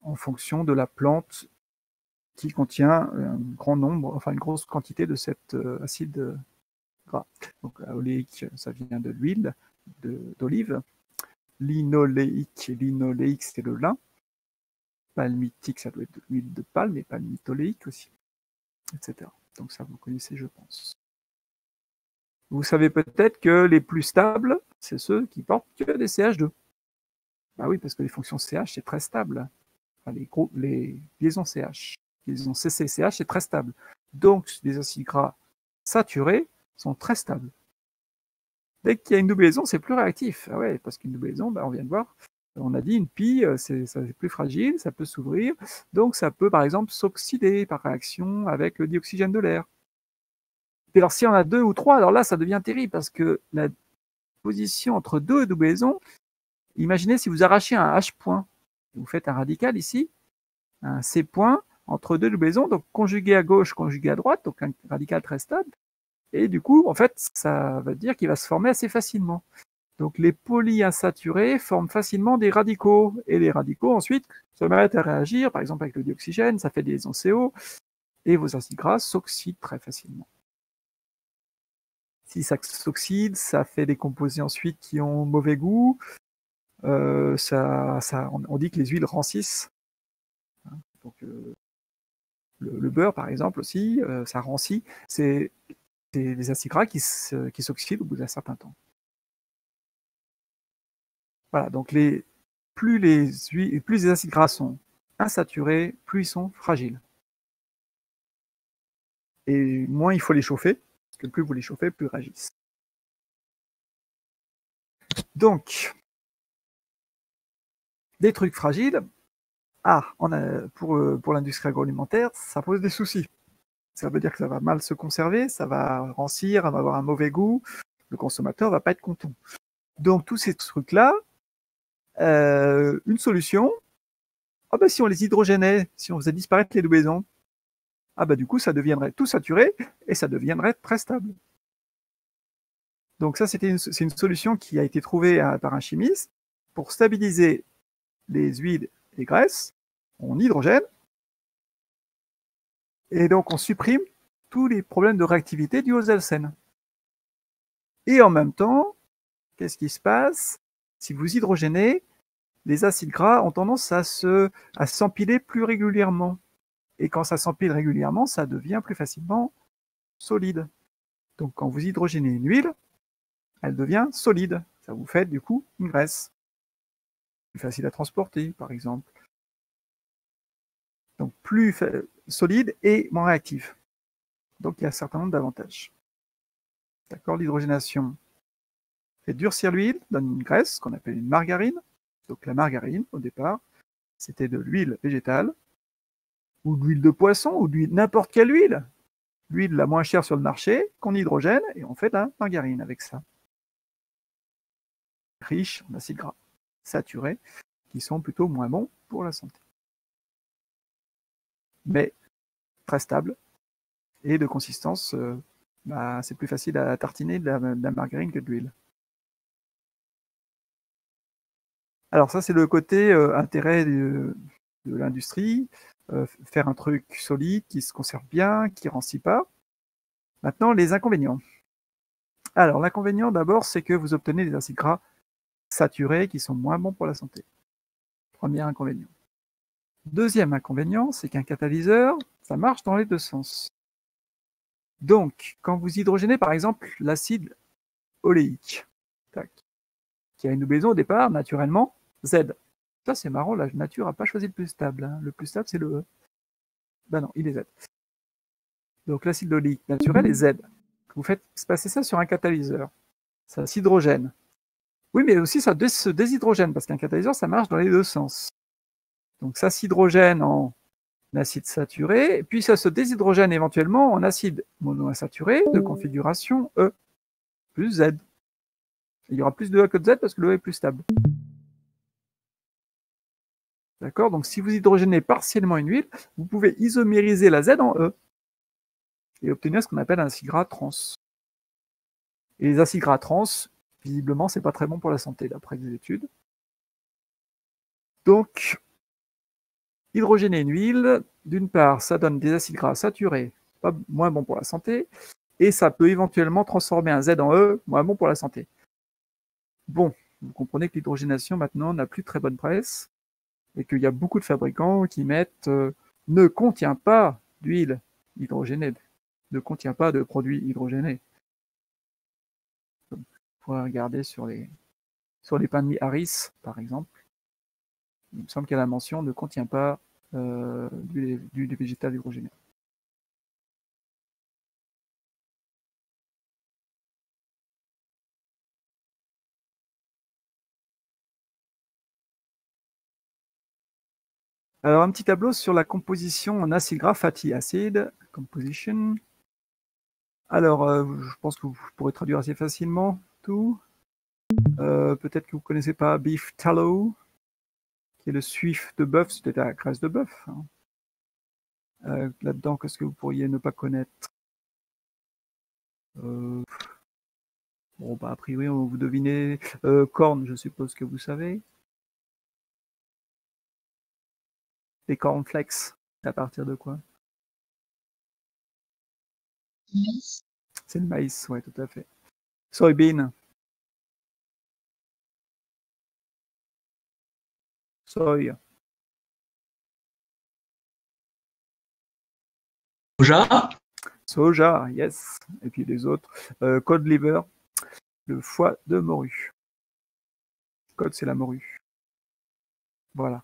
en fonction de la plante qui contient un grand nombre, enfin une grosse quantité de cet acide gras. Donc oléique, ça vient de l'huile d'olive. Linoléique c'est le lin. Palmitique, ça doit être de l'huile de palme, et palmitoléique aussi, etc. Donc ça, vous connaissez, je pense. Vous savez peut-être que les plus stables, c'est ceux qui portent que des CH2. Bah oui, parce que les fonctions CH, c'est très stable. Enfin, les liaisons CH, les liaisons CC-CH, c'est très stable. Donc, les acides gras saturés sont très stables. Dès qu'il y a une double liaison, c'est plus réactif. Ah ouais, parce qu'une double liaison, bah, on vient de voir, on a dit une pie, c'est plus fragile, ça peut s'ouvrir, donc ça peut par exemple s'oxyder par réaction avec le dioxygène de l'air. Et alors si on a 2 ou 3, alors là ça devient terrible parce que la position entre 2 double liaisons, imaginez si vous arrachez un H point, vous faites un radical ici, un C point entre 2 double liaisons, donc conjugué à gauche, conjugué à droite, donc un radical très stable, et du coup en fait ça veut dire qu'il va se former assez facilement. Donc les polyinsaturés forment facilement des radicaux, et les radicaux ensuite se mettent à réagir, par exemple avec le dioxygène, ça fait des liaisons CO, et vos acides gras s'oxydent très facilement. Si ça s'oxyde, ça fait des composés ensuite qui ont mauvais goût, on dit que les huiles rancissent. Donc, le beurre par exemple aussi, ça rancit, c'est des acides gras qui s'oxydent au bout d'un certain temps. Voilà, donc plus les acides gras sont insaturés, plus ils sont fragiles. Et moins il faut les chauffer, parce que plus vous les chauffez, plus ils réagissent. Donc, des trucs fragiles, pour l'industrie agroalimentaire, ça pose des soucis. Ça veut dire que ça va mal se conserver, ça va rancir, ça va avoir un mauvais goût, le consommateur va pas être content. Donc tous ces trucs-là, une solution, si on les hydrogénait, si on faisait disparaître les doublons, du coup ça deviendrait tout saturé et ça deviendrait très stable. Donc ça c'est une solution qui a été trouvée par un chimiste pour stabiliser les huiles et les graisses en hydrogène, et donc on supprime tous les problèmes de réactivité dus aux alcènes. Et en même temps, qu'est-ce qui se passe? Si vous hydrogénez, les acides gras ont tendance à s'empiler plus régulièrement. Et quand ça s'empile régulièrement, ça devient plus facilement solide. Donc quand vous hydrogénez une huile, elle devient solide. Ça vous fait du coup une graisse. Plus facile à transporter, par exemple. Donc plus solide et moins réactive. Donc il y a un certain nombre d'avantages. D'accord, l'hydrogénation fait durcir l'huile, donne une graisse qu'on appelle une margarine. Donc la margarine, au départ, c'était de l'huile végétale, ou de l'huile de poisson, ou de n'importe quelle huile. L'huile la moins chère sur le marché, qu'on hydrogène, et on fait de la margarine avec ça. Riche en acides gras saturés, qui sont plutôt moins bons pour la santé. Mais très stable, et de consistance bah, c'est plus facile à tartiner de la margarine que de l'huile. Alors ça, c'est le côté intérêt de l'industrie, faire un truc solide, qui se conserve bien, qui ne rancit pas. Maintenant, les inconvénients. Alors, l'inconvénient, d'abord, c'est que vous obtenez des acides gras saturés qui sont moins bons pour la santé. Premier inconvénient. Deuxième inconvénient, c'est qu'un catalyseur, ça marche dans les deux sens. Donc, quand vous hydrogénez, par exemple, l'acide oléique, tac, qui a une doublon au départ, naturellement, Z. Ça, c'est marrant, la nature n'a pas choisi le plus stable. Hein. Le plus stable, c'est le E. Ben non, il est Z. Donc, l'acide oléique naturel est Z. Vous faites passer ça sur un catalyseur. Ça s'hydrogène. Oui, mais aussi ça se déshydrogène, parce qu'un catalyseur, ça marche dans les deux sens. Donc, ça s'hydrogène en acide saturé, et puis ça se déshydrogène éventuellement en acide monoinsaturé de configuration E, plus Z. Il y aura plus de E que de Z parce que le E est plus stable. D'accord? Donc si vous hydrogénez partiellement une huile, vous pouvez isomériser la Z en E et obtenir ce qu'on appelle un acide gras trans. Et les acides gras trans, visiblement, c'est pas très bon pour la santé, d'après des études. Donc, hydrogéner une huile, d'une part, ça donne des acides gras saturés, pas moins bons pour la santé, et ça peut éventuellement transformer un Z en E, moins bon pour la santé. Bon, vous comprenez que l'hydrogénation maintenant n'a plus très bonne presse, et qu'il y a beaucoup de fabricants qui mettent ne contient pas d'huile hydrogénée, ne contient pas de produits hydrogénés. Vous pourrez regarder sur les pains de mie Harris, par exemple. Il me semble qu'il y a la mention ne contient pas d'huile végétale hydrogénée. Alors, un petit tableau sur la composition en acide gras fatty acid, composition. Alors, je pense que vous pourrez traduire assez facilement tout. Peut-être que vous ne connaissez pas beef tallow, qui est le suif de bœuf, c'était la graisse de bœuf. Hein. Là-dedans, qu'est-ce que vous pourriez ne pas connaître? Bon, bah, a priori, vous devinez. Corn, je suppose que vous savez. Les cornflakes, à partir de quoi? Maïs. C'est le maïs, ouais, tout à fait. Soybean. Soy. Soja. Soja, yes. Et puis les autres. Cod liver, le foie de morue. Cod, c'est la morue. Voilà.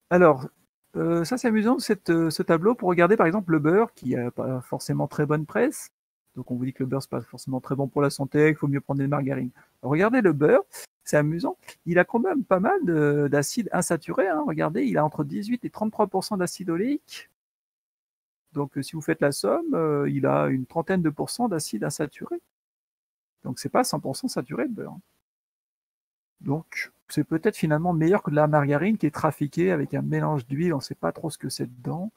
Alors, ça c'est amusant, ce tableau, pour regarder par exemple le beurre, qui n'a pas forcément très bonne presse. Donc on vous dit que le beurre, c'est pas forcément très bon pour la santé, qu'il faut mieux prendre des margarines. Alors, regardez le beurre, c'est amusant. Il a quand même pas mal d'acides insaturés. Hein. Regardez, il a entre 18 et 33% d'acide oléique. Donc si vous faites la somme, il a une trentaine de pourcents d'acide insaturé. Donc c'est pas 100% saturé le beurre. Donc c'est peut-être finalement meilleur que de la margarine qui est trafiquée avec un mélange d'huile, on ne sait pas trop ce que c'est dedans.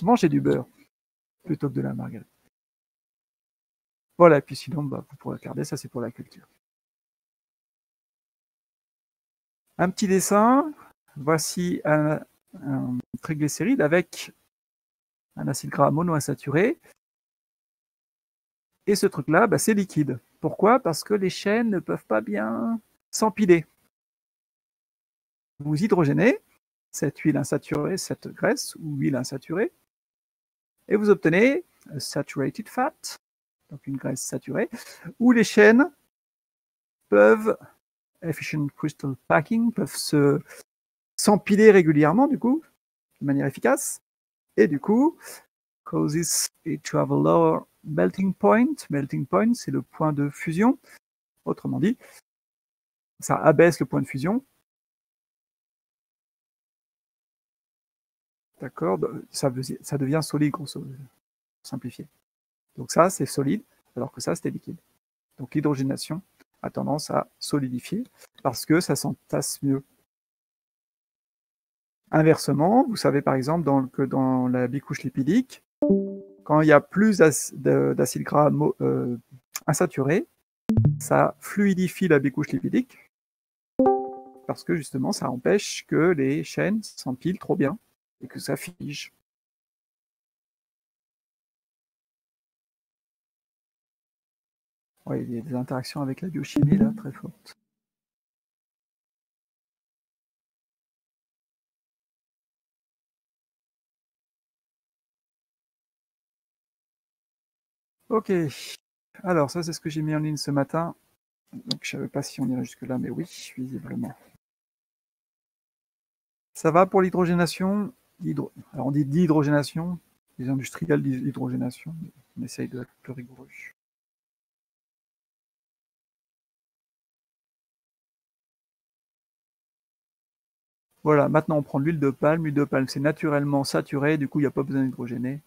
Mangez du beurre plutôt que de la margarine. Voilà, et puis sinon, bah, vous pourrez regarder, ça c'est pour la culture. Un petit dessin, voici un triglycéride avec un acide gras monoinsaturé. Et ce truc-là, bah, c'est liquide. Pourquoi? Parce que les chaînes ne peuvent pas bien s'empiler. Vous hydrogénez cette huile insaturée, cette graisse ou huile insaturée, et vous obtenez saturated fat, donc une graisse saturée, où les chaînes peuvent, efficient crystal packing, peuvent s'empiler régulièrement, du coup, de manière efficace, et du coup, causes it to have a lower melting point. Melting point, c'est le point de fusion. Autrement dit, ça abaisse le point de fusion. D'accord, ça devient solide, grosso modo, simplifié. Donc ça, c'est solide, alors que ça, c'était liquide. Donc l'hydrogénation a tendance à solidifier parce que ça s'entasse mieux. Inversement, vous savez par exemple que dans la bicouche lipidique, Quand il y a plus d'acide gras insaturé, ça fluidifie la bicouche lipidique parce que justement ça empêche que les chaînes s'empilent trop bien et que ça fige. Ouais, il y a des interactions avec la biochimie là très fortes. Ok, alors ça c'est ce que j'ai mis en ligne ce matin. Donc je savais pas si on irait jusque là, mais oui, visiblement. Ça va pour l'hydrogénation. Alors on dit d'hydrogénation, les industriels disent hydrogénation, mais on essaye d'être plus rigoureux. Voilà, maintenant on prend l'huile de palme. L'huile de palme c'est naturellement saturé, du coup il n'y a pas besoin d'hydrogéner.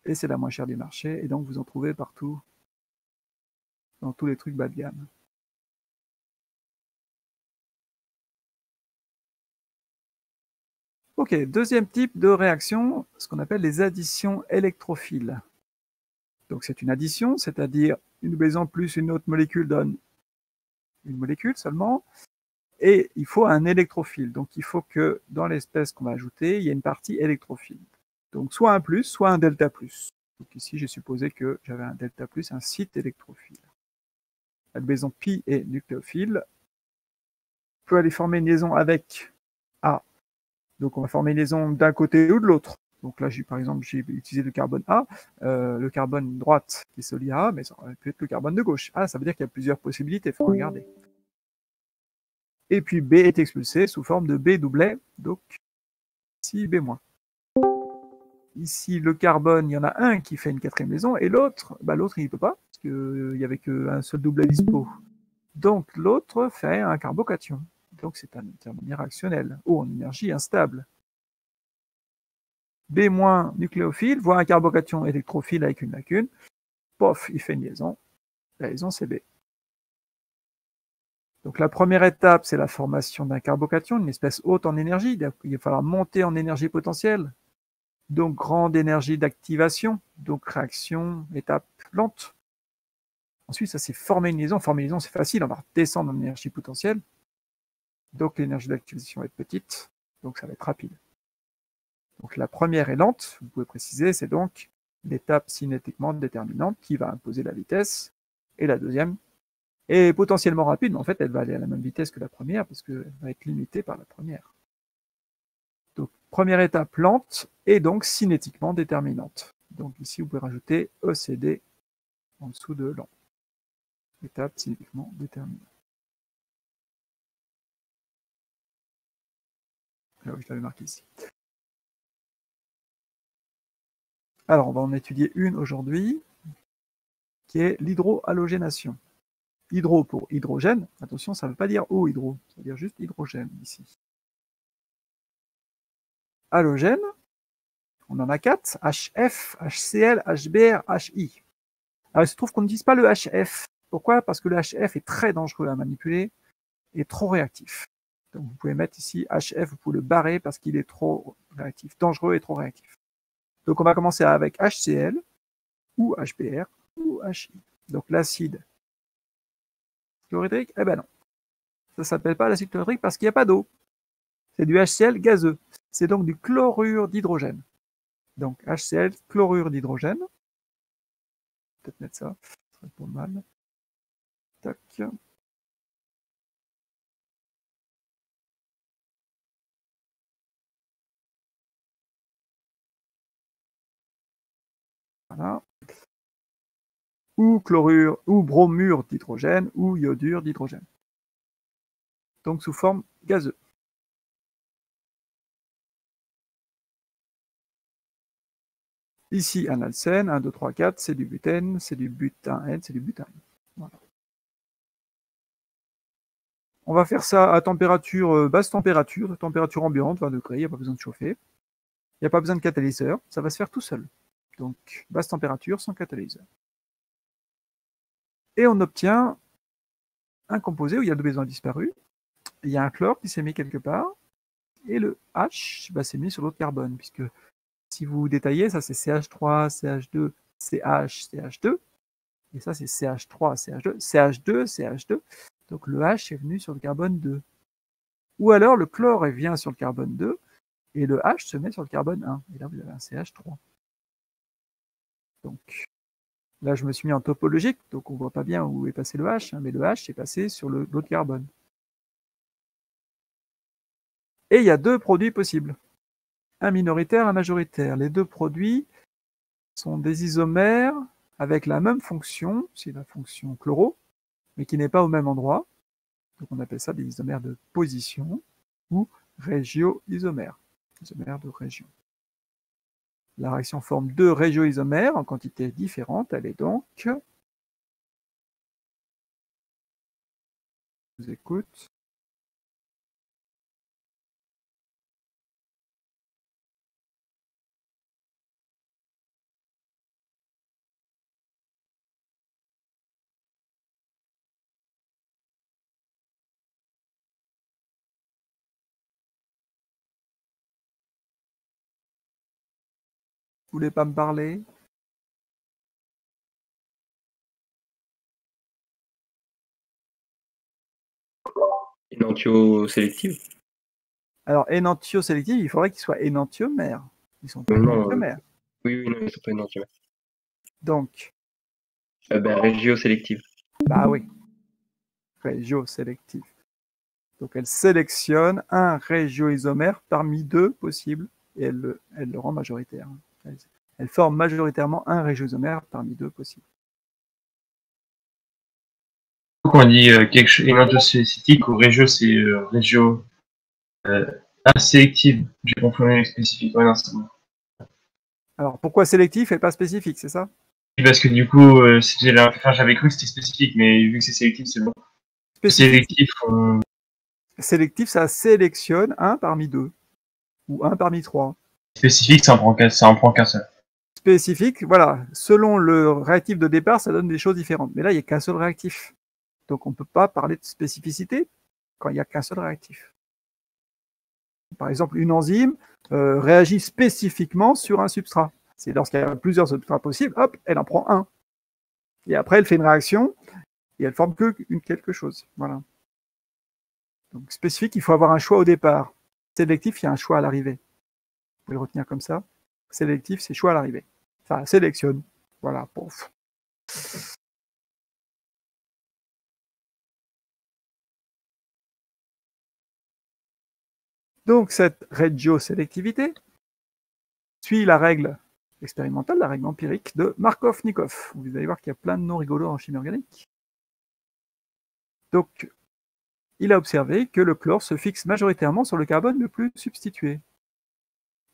Et c'est la moins chère du marché, et donc vous en trouvez partout, dans tous les trucs bas de gamme. Ok, deuxième type de réaction, ce qu'on appelle les additions électrophiles. Donc c'est une addition, c'est-à-dire une maison plus une autre molécule donne une molécule seulement, et il faut un électrophile. Donc il faut que dans l'espèce qu'on va ajouter, il y ait une partie électrophile. Donc soit un plus, soit un delta plus. Donc ici j'ai supposé que j'avais un delta plus, un site électrophile. La liaison pi est nucléophile. On peut aller former une liaison avec A. Donc on va former une liaison d'un côté ou de l'autre. Donc là, par exemple, j'ai utilisé le carbone A, le carbone droite qui est solide A, mais ça aurait pu être le carbone de gauche. Ah, ça veut dire qu'il y a plusieurs possibilités, il faut regarder. Et puis B est expulsé sous forme de B doublet, donc ici B-. Ici, le carbone, il y en a un qui fait une quatrième liaison, et l'autre, l'autre il ne peut pas, parce qu'il n'y avait qu'un seul doublet dispo. Donc l'autre fait un carbocation. Donc c'est un intermédiaire réactionnel, ou en énergie instable. B- nucléophile, voit un carbocation électrophile avec une lacune, pof, il fait une liaison, la liaison c'est B. Donc la première étape, c'est la formation d'un carbocation, une espèce haute en énergie, il va falloir monter en énergie potentielle, donc grande énergie d'activation, donc réaction, étape lente. Ensuite, ça c'est former une liaison. Former une liaison, c'est facile, on va descendre en énergie potentielle, donc l'énergie d'activation va être petite, donc ça va être rapide. Donc la première est lente, vous pouvez préciser, c'est donc l'étape cinétiquement déterminante qui va imposer la vitesse, et la deuxième est potentiellement rapide, mais en fait elle va aller à la même vitesse que la première, parce qu'elle va être limitée par la première. Donc première étape lente, et donc cinétiquement déterminante. Donc ici vous pouvez rajouter ECD en dessous de lent. Étape cinétiquement déterminante. Alors je l'avais marqué ici. Alors on va en étudier une aujourd'hui, qui est l'hydrohalogénation. Hydro pour hydrogène, attention, ça ne veut pas dire eau hydro, ça veut dire juste hydrogène ici. Halogène, on en a 4, HF, HCl, HBr, HI. Alors il se trouve qu'on ne dise pas le HF. Pourquoi? Parce que le HF est très dangereux à manipuler et trop réactif. Donc vous pouvez mettre ici HF, vous pouvez le barrer parce qu'il est trop réactif, dangereux et trop réactif. Donc on va commencer avec HCl, ou HBr, ou HI. Donc l'acide chlorhydrique, eh ben non. Ça ne s'appelle pas l'acide chlorhydrique parce qu'il n'y a pas d'eau. C'est du HCl gazeux. C'est donc du chlorure d'hydrogène. Donc HCl, chlorure d'hydrogène. Peut-être mettre ça, ça serait pas mal. Tac. Voilà. Ou chlorure, ou bromure d'hydrogène, ou iodure d'hydrogène. Donc sous forme gazeuse. Ici, un alcène, 1, 2, 3, 4, c'est du butène, c'est du butane, c'est du butane. Voilà. On va faire ça à température, basse température, température ambiante, 20 degrés, il n'y a pas besoin de chauffer. Il n'y a pas besoin de catalyseur, ça va se faire tout seul. Donc, basse température, sans catalyseur. Et on obtient un composé où il y a deux maisons disparues. Il y a un chlore qui s'est mis quelque part, et le H s'est mis sur l'autre carbone, puisque si vous détaillez, ça c'est CH3, CH2, CH, CH2. Et ça c'est CH3, CH2, CH2, CH2. Donc le H est venu sur le carbone 2. Ou alors le chlore vient sur le carbone 2 et le H se met sur le carbone 1. Et là vous avez un CH3. Donc là je me suis mis en topologique, donc on ne voit pas bien où est passé le H, mais le H est passé sur l'autre carbone. Et il y a deux produits possibles. Un minoritaire, un majoritaire. Les deux produits sont des isomères avec la même fonction, c'est la fonction chloro, mais qui n'est pas au même endroit. Donc on appelle ça des isomères de position ou régio-isomères, isomères de région. La réaction forme deux régio-isomères en quantité différente. Elle est donc, je vous écoute, vous voulez pas me parler? Énantiosélective? Alors, énantiosélective, il faudrait qu'ils soient énantiomères. Ils sont pas Non, énantiomères. oui, non, ils sont pas énantiomères. Donc, Régiosélective. bah oui, régiosélective. Donc elle sélectionne un régioisomère parmi deux possibles et elle le rend majoritaire. Elle forme majoritairement un régioisomère parmi deux possibles. Quand on dit quelque chose énantiosélectique ou régio, c'est régio sélective. J'ai confondu avec spécifique. Ouais, non, c'est bon. Alors pourquoi sélectif et pas spécifique, c'est ça? Parce que du coup, j'avais cru que c'était spécifique, mais vu que c'est sélectif, c'est bon. Sélectif, sélectif, ça sélectionne un parmi deux ou un parmi trois. Spécifique, ça en prend qu'un seul. Spécifique, voilà, selon le réactif de départ, ça donne des choses différentes. Mais là, il n'y a qu'un seul réactif. Donc on ne peut pas parler de spécificité quand il n'y a qu'un seul réactif. Par exemple, une enzyme réagit spécifiquement sur un substrat. C'est lorsqu'il y a plusieurs substrats possibles, hop, elle en prend un. Et après, elle fait une réaction et elle forme que quelque chose. Voilà. Donc spécifique, il faut avoir un choix au départ. Sélectif, il y a un choix à l'arrivée. Vous pouvez le retenir comme ça. Sélectif, c'est choix à l'arrivée. Ça sélectionne. Voilà, pouf. Donc cette régiosélectivité suit la règle expérimentale, la règle empirique de Markov-Nikov. Vous allez voir qu'il y a plein de noms rigolos en chimie organique. Donc, il a observé que le chlore se fixe majoritairement sur le carbone le plus substitué.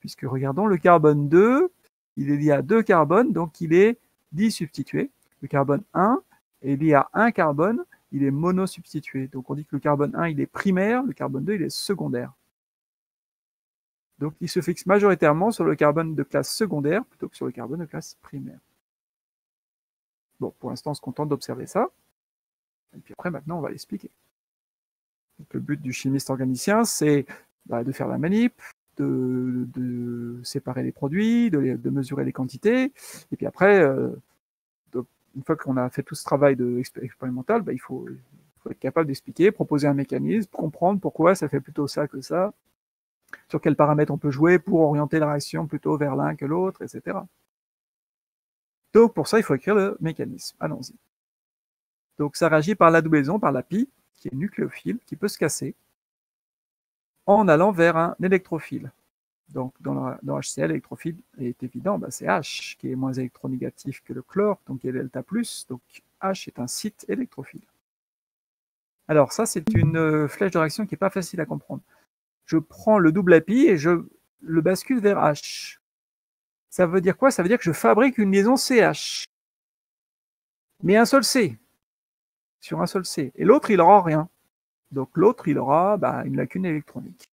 Puisque, regardons, le carbone 2, il est lié à 2 carbones, donc il est disubstitué. Le carbone 1 est lié à 1 carbone, il est monosubstitué. Donc on dit que le carbone 1, il est primaire, le carbone 2, il est secondaire. Donc il se fixe majoritairement sur le carbone de classe secondaire plutôt que sur le carbone de classe primaire. Bon, pour l'instant, on se contente d'observer ça. Et puis après, maintenant, on va l'expliquer. Le but du chimiste organicien, c'est de faire la manip, de séparer les produits, de mesurer les quantités. Et puis après, une fois qu'on a fait tout ce travail expérimental, il faut être capable d'expliquer, proposer un mécanisme, comprendre pourquoi ça fait plutôt ça que ça, sur quels paramètres on peut jouer pour orienter la réaction plutôt vers l'un que l'autre, etc. Donc pour ça, il faut écrire le mécanisme. Allons-y. Donc ça réagit par l'adouaison, par la pi, qui est nucléophile, qui peut se casser en allant vers un électrophile. Donc dans HCl, l'électrophile est évident, c'est H qui est moins électronégatif que le chlore, donc il y a delta+, donc H est un site électrophile. Alors ça, c'est une flèche de réaction qui n'est pas facile à comprendre. Je prends le double API et je le bascule vers H. Ça veut dire quoi? Ça veut dire que je fabrique une liaison CH. Mais un seul C. Sur un seul C. Et l'autre, il n'aura rien. Donc l'autre, il aura une lacune électronique.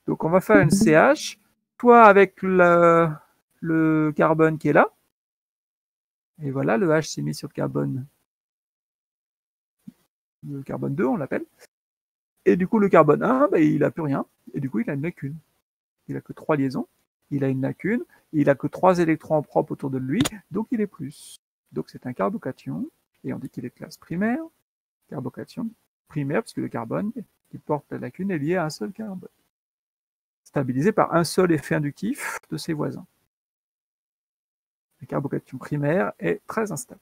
Donc on va faire une CH, soit avec le carbone qui est là. Et voilà, le H s'est mis sur le carbone 2, on l'appelle. Et du coup, le carbone 1, il n'a plus rien. Et du coup, il a une lacune. Il n'a que 3 liaisons. il a une lacune, il a que 3 électrons propres autour de lui, donc il est plus. Donc c'est un carbocation, et on dit qu'il est de classe primaire, carbocation primaire, puisque le carbone qui porte la lacune est lié à un seul carbone, stabilisé par un seul effet inductif de ses voisins. La carbocation primaire est très instable.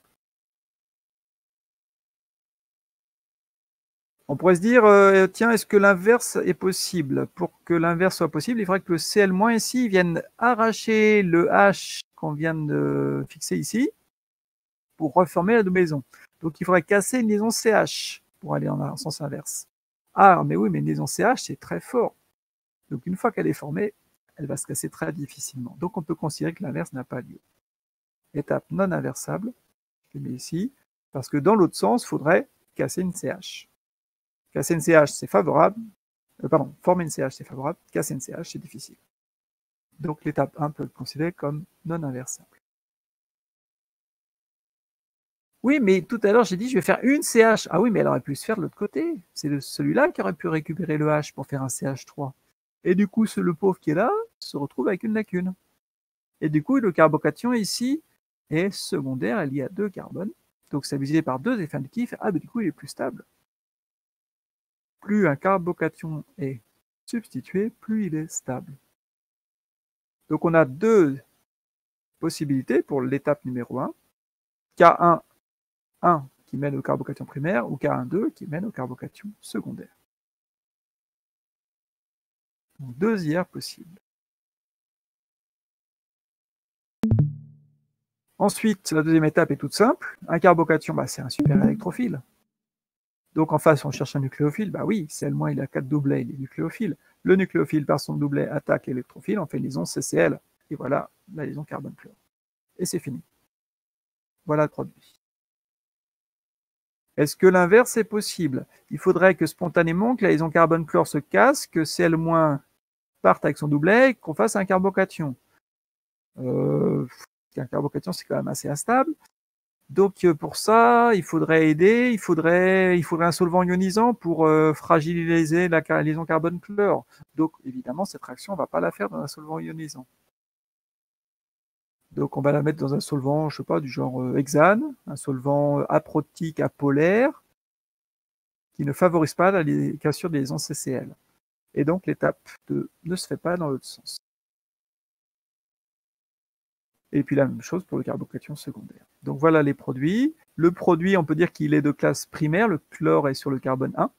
On pourrait se dire, tiens, est-ce que l'inverse est possible? Pour que l'inverse soit possible, il faudrait que le Cl- ici vienne arracher le H qu'on vient de fixer ici pour reformer la liaison. Donc il faudrait casser une liaison CH pour aller en sens inverse. Ah, mais oui, mais une liaison CH, c'est très fort. Donc une fois qu'elle est formée, elle va se casser très difficilement. Donc on peut considérer que l'inverse n'a pas lieu. Étape non inversable, je le mets ici, parce que dans l'autre sens, il faudrait casser une CH. Casser une CH, c'est favorable. Former une CH, c'est favorable. Casser une CH, c'est difficile. Donc l'étape 1 peut être considérée comme non inversable. Oui, mais tout à l'heure, j'ai dit je vais faire une CH. Ah oui, mais elle aurait pu se faire de l'autre côté. C'est celui-là qui aurait pu récupérer le H pour faire un CH3. Et du coup, le pauvre qui est là se retrouve avec une lacune. Et du coup, le carbocation ici est secondaire, elle y a 2 carbones. Donc stabilisé par 2 effets inductifs. Ah, mais du coup, il est plus stable. Plus un carbocation est substitué, plus il est stable. Donc on a 2 possibilités pour l'étape numéro 1. K1, 1 qui mène au carbocation primaire ou K1, 2 qui mène au carbocation secondaire. Donc 2 IR possibles. Ensuite, la deuxième étape est toute simple. Un carbocation, c'est un super électrophile. Donc en face, on cherche un nucléophile. Bah oui, Cl- il a 4 doublets, il est nucléophile. Le nucléophile, par son doublet, attaque l'électrophile, on fait une liaison CCl. Et voilà la liaison carbone-chlore. Et c'est fini. Voilà le produit. Est-ce que l'inverse est possible? Il faudrait que spontanément, que la liaison carbone-chlore se casse, que Cl- parte avec son doublet, qu'on fasse un carbocation. Un carbocation, c'est quand même assez instable. Donc pour ça, il faudrait aider, il faudrait un solvant ionisant pour fragiliser la liaison carbone-chlore. Donc évidemment, cette réaction, on ne va pas la faire dans un solvant ionisant. Donc on va la mettre dans un solvant, je sais pas, du genre hexane, un solvant aprotique apolaire, qui ne favorise pas la cassure des liaisons CCl. Et donc l'étape 2 ne se fait pas dans l'autre sens. Et puis la même chose pour le carbocation secondaire. Donc voilà les produits. Le produit, on peut dire qu'il est de classe primaire, le chlore est sur le carbone 1.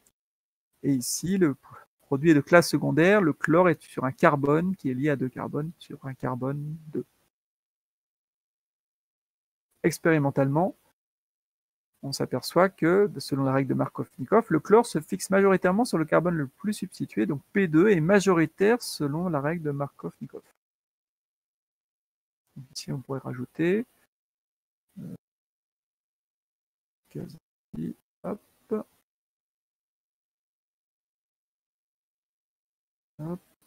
Et ici, le produit est de classe secondaire, le chlore est sur un carbone qui est lié à 2 carbones sur un carbone 2. Expérimentalement, on s'aperçoit que, selon la règle de Markov-Nikov, le chlore se fixe majoritairement sur le carbone le plus substitué, donc P2 est majoritaire selon la règle de Markov-Nikov. Ici, on pourrait rajouter hop, hop.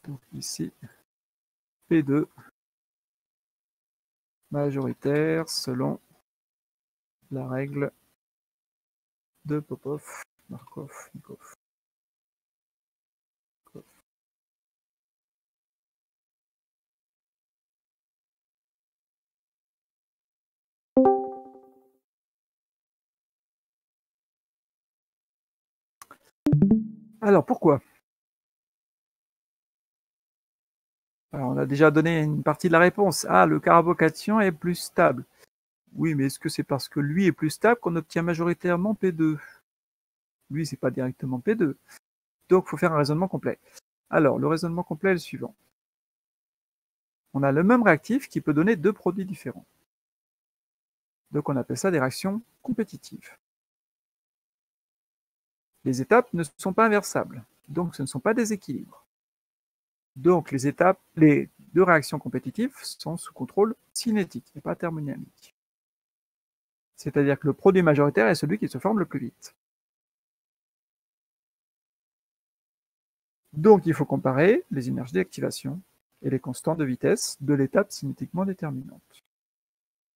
Donc ici, P2 majoritaire selon la règle de Popov, Markov, Nikov. Alors pourquoi? Alors, on a déjà donné une partie de la réponse. Ah, le carbocation est plus stable. Oui, mais est-ce que c'est parce que lui est plus stable qu'on obtient majoritairement P2? Lui, c'est pas directement P2. Donc, il faut faire un raisonnement complet. Alors, le raisonnement complet est le suivant. On a le même réactif qui peut donner 2 produits différents. Donc, on appelle ça des réactions compétitives. Les étapes ne sont pas inversables. Donc, ce ne sont pas des équilibres. Donc, les 2 réactions compétitives sont sous contrôle cinétique et pas thermodynamique. C'est-à-dire que le produit majoritaire est celui qui se forme le plus vite. Donc, il faut comparer les énergies d'activation et les constantes de vitesse de l'étape cinétiquement déterminante.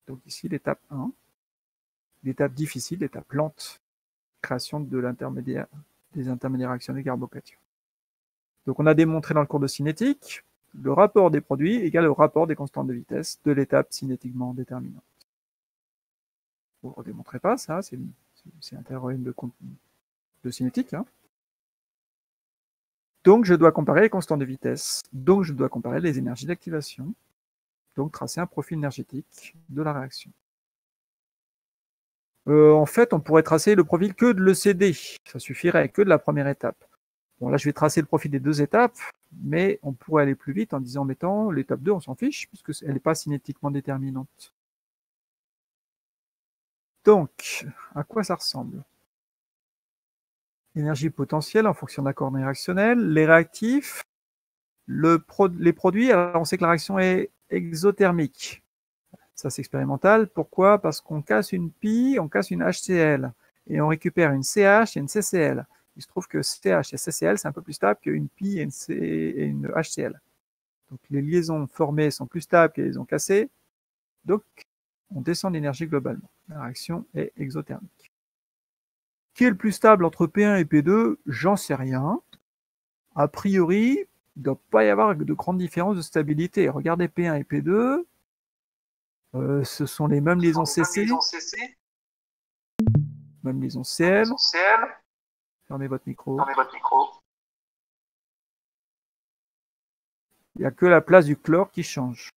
Donc ici, l'étape 1, l'étape difficile, l'étape lente, création de des intermédiaires actionnés carbocation. Donc on a démontré dans le cours de cinétique, le rapport des produits égale le rapport des constantes de vitesse de l'étape cinétiquement déterminante. Vous ne redémontrez pas ça, c'est un théorème de cinétique. Hein. Donc je dois comparer les constantes de vitesse, donc je dois comparer les énergies d'activation, donc tracer un profil énergétique de la réaction. En fait, on pourrait tracer le profil que de l'ECD, ça suffirait, que de la première étape. Bon, là, je vais tracer le profil des deux étapes, mais on pourrait aller plus vite en disant, mettons, l'étape 2, on s'en fiche, puisqu'elle n'est pas cinétiquement déterminante. Donc, à quoi ça ressemble? Énergie potentielle en fonction d'un coordonnée réactionnel, les réactifs, les produits, alors on sait que la réaction est exothermique. Ça, c'est expérimental. Pourquoi? Parce qu'on casse une pi, on casse une HCl, et on récupère une CH et une CCl. Il se trouve que CH et CCl, c'est un peu plus stable qu'une pi et une HCl. Donc les liaisons formées sont plus stables que les liaisons cassées, donc on descend d'énergie globalement. La réaction est exothermique. Qui est le plus stable entre P1 et P2? J'en sais rien. A priori, il ne doit pas y avoir de grandes différences de stabilité. Regardez P1 et P2. Ce sont les mêmes liaisons CC, même liaison CL. Fermez votre micro. Il n'y a que la place du chlore qui change.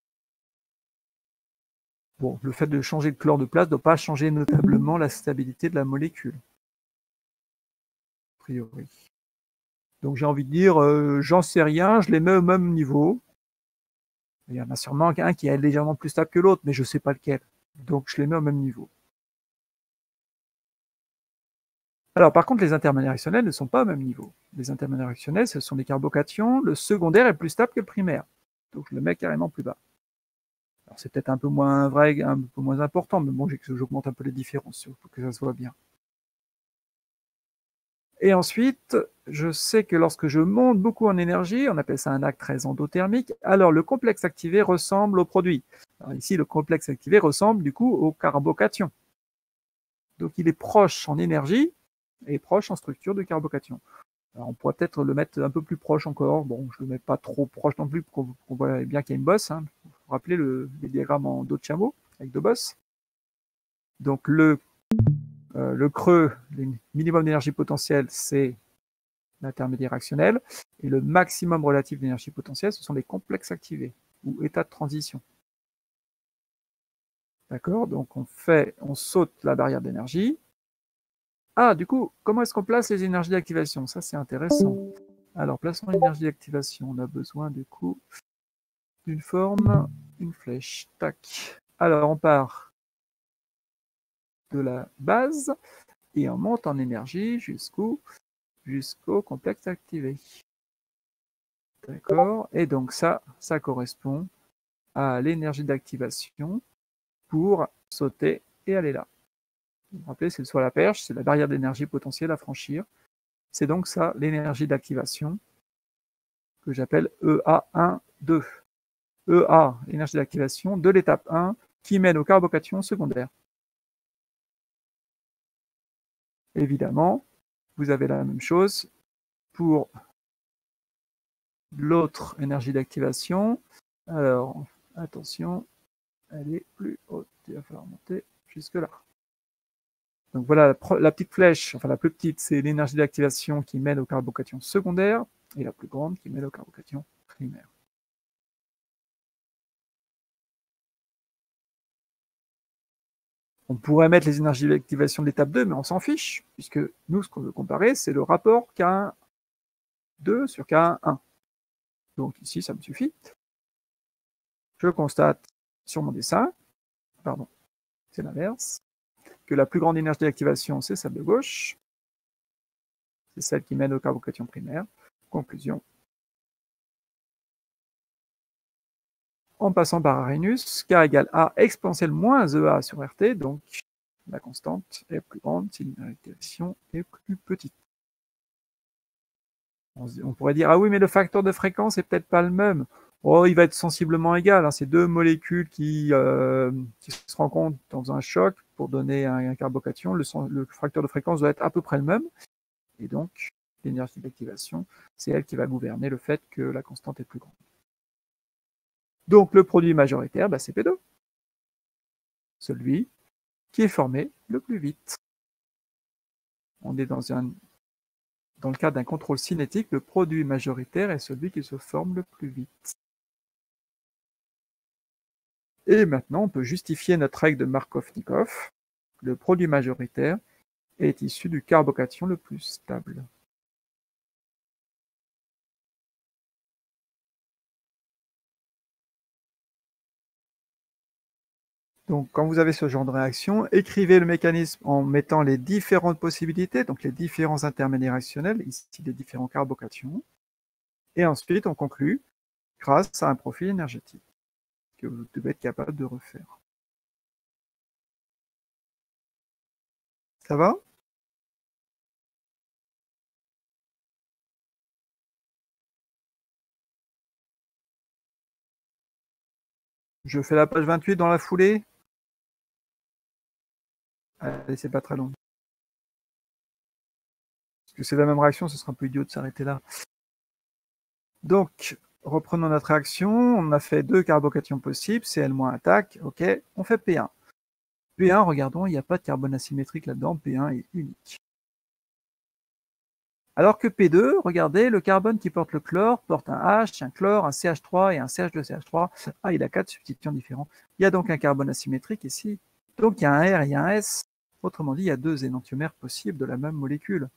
Bon, le fait de changer le chlore de place ne doit pas changer notablement la stabilité de la molécule. A priori. Donc j'ai envie de dire, j'en sais rien, je les mets au même niveau. Il y en a sûrement un qui est légèrement plus stable que l'autre, mais je ne sais pas lequel. Donc je les mets au même niveau. Alors par contre, les intermédiaires réactionnels ne sont pas au même niveau. Les intermédiaires réactionnels, ce sont des carbocations. Le secondaire est plus stable que le primaire. Donc je le mets carrément plus bas. Alors c'est peut-être un peu moins vrai, un peu moins important, mais bon, j'augmente un peu les différences pour que ça se voit bien. Et ensuite, je sais que lorsque je monte beaucoup en énergie, on appelle ça un acte très endothermique, alors le complexe activé ressemble au produit. Alors ici, le complexe activé ressemble du coup au carbocation. Donc il est proche en énergie et proche en structure de carbocation. Alors on pourrait peut-être le mettre un peu plus proche encore. Bon, je ne le mets pas trop proche non plus pour qu'on voit bien qu'il y a une bosse. Hein. Il faut vous rappeler les diagrammes en dos de chameau avec deux bosses. Donc le creux, le minimum d'énergie potentielle, c'est l'intermédiaire réactionnel. Et le maximum relatif d'énergie potentielle, ce sont les complexes activés ou états de transition. D'accord? Donc on saute la barrière d'énergie. Ah, du coup, comment est-ce qu'on place les énergies d'activation? Ça, c'est intéressant. Alors, plaçons l'énergie d'activation. On a besoin, du coup, d'une forme, une flèche. Tac. Alors, on part de la base et on monte en énergie jusqu'au complexe activé. D'accord? Et donc, ça correspond à l'énergie d'activation pour sauter et aller là. Vous vous rappelez, c'est soit la perche, c'est la barrière d'énergie potentielle à franchir. C'est donc ça, l'énergie d'activation, que j'appelle EA1, 2. EA, énergie d'activation de l'étape 1, qui mène aux carbocations secondaires. Évidemment, vous avez la même chose pour l'autre énergie d'activation. Alors, attention, elle est plus haute, il va falloir monter jusque là. Donc voilà, la petite flèche, enfin la plus petite, c'est l'énergie d'activation qui mène aux carbocations secondaires, et la plus grande qui mène aux carbocations primaires. On pourrait mettre les énergies d'activation de l'étape 2, mais on s'en fiche, puisque nous, ce qu'on veut comparer, c'est le rapport K1,2 sur K1,1. Donc ici, ça me suffit. Je constate sur mon dessin, pardon, c'est l'inverse, que la plus grande énergie d'activation, c'est celle de gauche. C'est celle qui mène aux carbocations primaires. Conclusion. En passant par Arrhenius, K égale A exponentielle moins EA sur RT, donc la constante est plus grande si l'énergie d'activation est plus petite. On pourrait dire, ah oui, mais le facteur de fréquence est peut-être pas le même. Oh, il va être sensiblement égal. Hein. C'est deux molécules qui se rencontrent dans un choc pour donner un carbocation. Le facteur de fréquence doit être à peu près le même. Et donc, l'énergie d'activation, c'est elle qui va gouverner le fait que la constante est plus grande. Donc le produit majoritaire, c'est P2, celui qui est formé le plus vite. On est dans le cadre d'un contrôle cinétique, le produit majoritaire est celui qui se forme le plus vite. Et maintenant, on peut justifier notre règle de Markovnikov. Le produit majoritaire est issu du carbocation le plus stable. Donc, quand vous avez ce genre de réaction, écrivez le mécanisme en mettant les différentes possibilités, donc les différents intermédiaires réactionnels, ici les différents carbocations, et ensuite on conclut grâce à un profil énergétique que vous devez être capable de refaire. Ça va? Je fais la page 28 dans la foulée. Allez, c'est pas très long. Parce que c'est la même réaction, ce sera un peu idiot de s'arrêter là. Donc, reprenons notre réaction. On a fait 2 carbocations possibles, Cl- attaque. Ok, on fait P1. P1, regardons, il n'y a pas de carbone asymétrique là-dedans. P1 est unique. Alors que P2, regardez, le carbone qui porte le chlore porte un H, un chlore, un CH3 et un CH2CH3. Ah, il a 4 substituants différents. Il y a donc un carbone asymétrique ici. Donc il y a un R et il y a un S. Autrement dit, il y a 2 énantiomères possibles de la même molécule.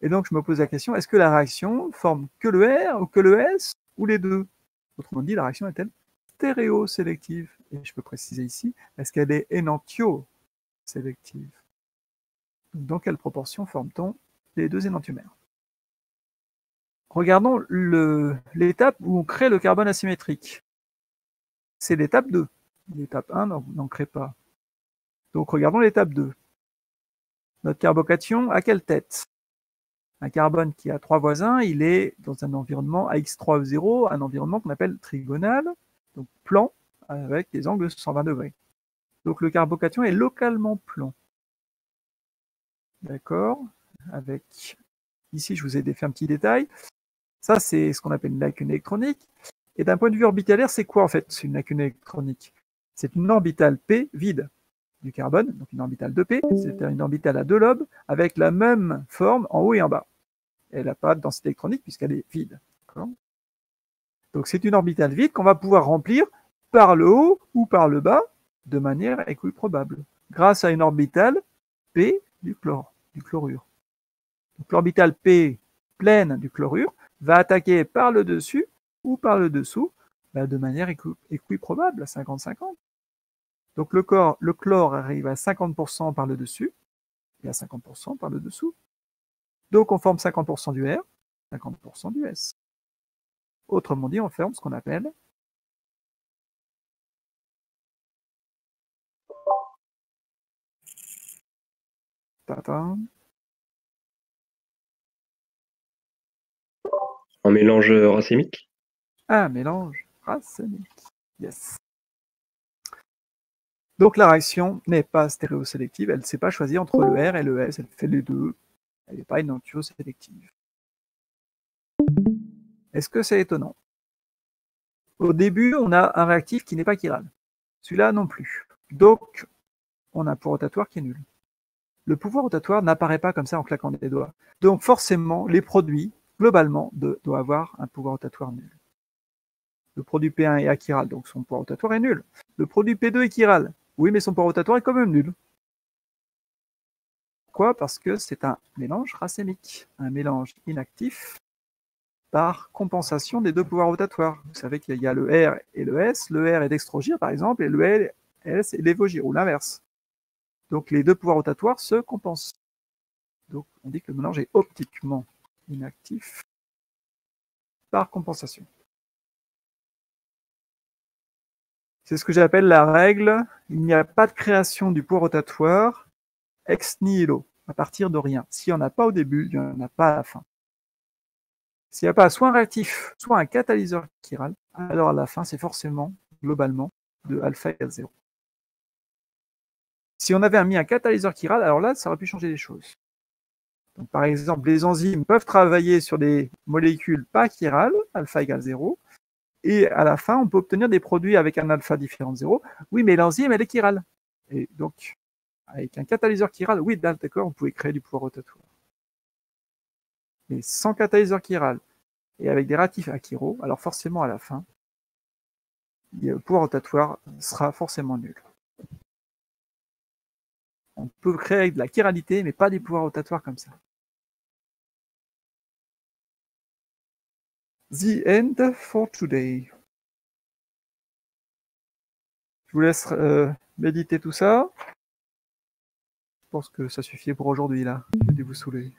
Et donc je me pose la question, est-ce que la réaction forme que le R ou que le S ou les deux? Autrement dit, la réaction est-elle stéréosélective? Et je peux préciser ici, est-ce qu'elle est énantiosélective? Dans quelle proportion forme-t-on les 2 énantiomères? Regardons l'étape où on crée le carbone asymétrique. C'est l'étape 2. L'étape 1 n'en crée pas. Donc regardons l'étape 2. Notre carbocation a quelle tête? Un carbone qui a 3 voisins, il est dans un environnement AX3E0, un environnement qu'on appelle trigonal, donc plan, avec des angles de 120 degrés. Donc le carbocation est localement plan. D'accord? Avec, ici je vous ai fait un petit détail. Ça c'est ce qu'on appelle une lacune électronique. Et d'un point de vue orbitalaire, c'est quoi en fait une lacune électronique? C'est une orbitale P vide du carbone, donc une orbitale de P, c'est-à-dire une orbitale à 2 lobes, avec la même forme en haut et en bas. Elle n'a pas de densité électronique puisqu'elle est vide. Donc c'est une orbitale vide qu'on va pouvoir remplir par le haut ou par le bas de manière équiprobable, grâce à une orbitale P du chlorure. Donc l'orbitale P pleine du chlorure va attaquer par le dessus ou par le dessous de manière équiprobable à 50-50. Donc le chlore arrive à 50% par le dessus et à 50% par le dessous. Donc on forme 50% du R, 50% du S. Autrement dit, on forme ce qu'on appelle Un mélange racémique? un mélange racémique. Yes. Donc la réaction n'est pas stéréosélective, elle ne sait pas choisir entre le R et le S, elle fait les deux. Elle n'est pas énantiosélective. Est-ce que c'est étonnant? Au début, on a un réactif qui n'est pas chiral. Celui-là non plus. Donc, on a un pouvoir rotatoire qui est nul. Le pouvoir rotatoire n'apparaît pas comme ça en claquant des doigts. Donc forcément, les produits, globalement, doivent avoir un pouvoir rotatoire nul. Le produit P1 est achiral, donc son pouvoir rotatoire est nul. Le produit P2 est chiral. Oui, mais son pouvoir rotatoire est quand même nul. Pourquoi? Parce que c'est un mélange racémique, un mélange inactif par compensation des 2 pouvoirs rotatoires. Vous savez qu'il y a le R et le S. Le R est dextrogire, par exemple, et le S est lévogire, ou l'inverse. Donc les 2 pouvoirs rotatoires se compensent. Donc on dit que le mélange est optiquement inactif par compensation. C'est ce que j'appelle la règle, il n'y a pas de création du pouvoir rotatoire ex nihilo, à partir de rien. S'il n'y en a pas au début, il n'y en a pas à la fin. S'il n'y a pas soit un réactif, soit un catalyseur chiral, alors à la fin, c'est forcément, globalement, de alpha égale 0. Si on avait mis un catalyseur chiral, alors là, ça aurait pu changer les choses. Donc, par exemple, les enzymes peuvent travailler sur des molécules pas chirales, alpha égale 0, et à la fin, on peut obtenir des produits avec un alpha différent de 0. Oui, mais l'enzyme, elle est chirale. Et donc, avec un catalyseur chiral, oui, d'accord, on pouvait créer du pouvoir rotatoire. Mais sans catalyseur chiral et avec des réactifs achiro, alors forcément, à la fin, le pouvoir rotatoire sera forcément nul. On peut créer avec de la chiralité, mais pas des pouvoirs rotatoires comme ça. The end for today. Je vous laisse méditer tout ça. Je pense que ça suffit pour aujourd'hui, là. J'ai dû vous saouler.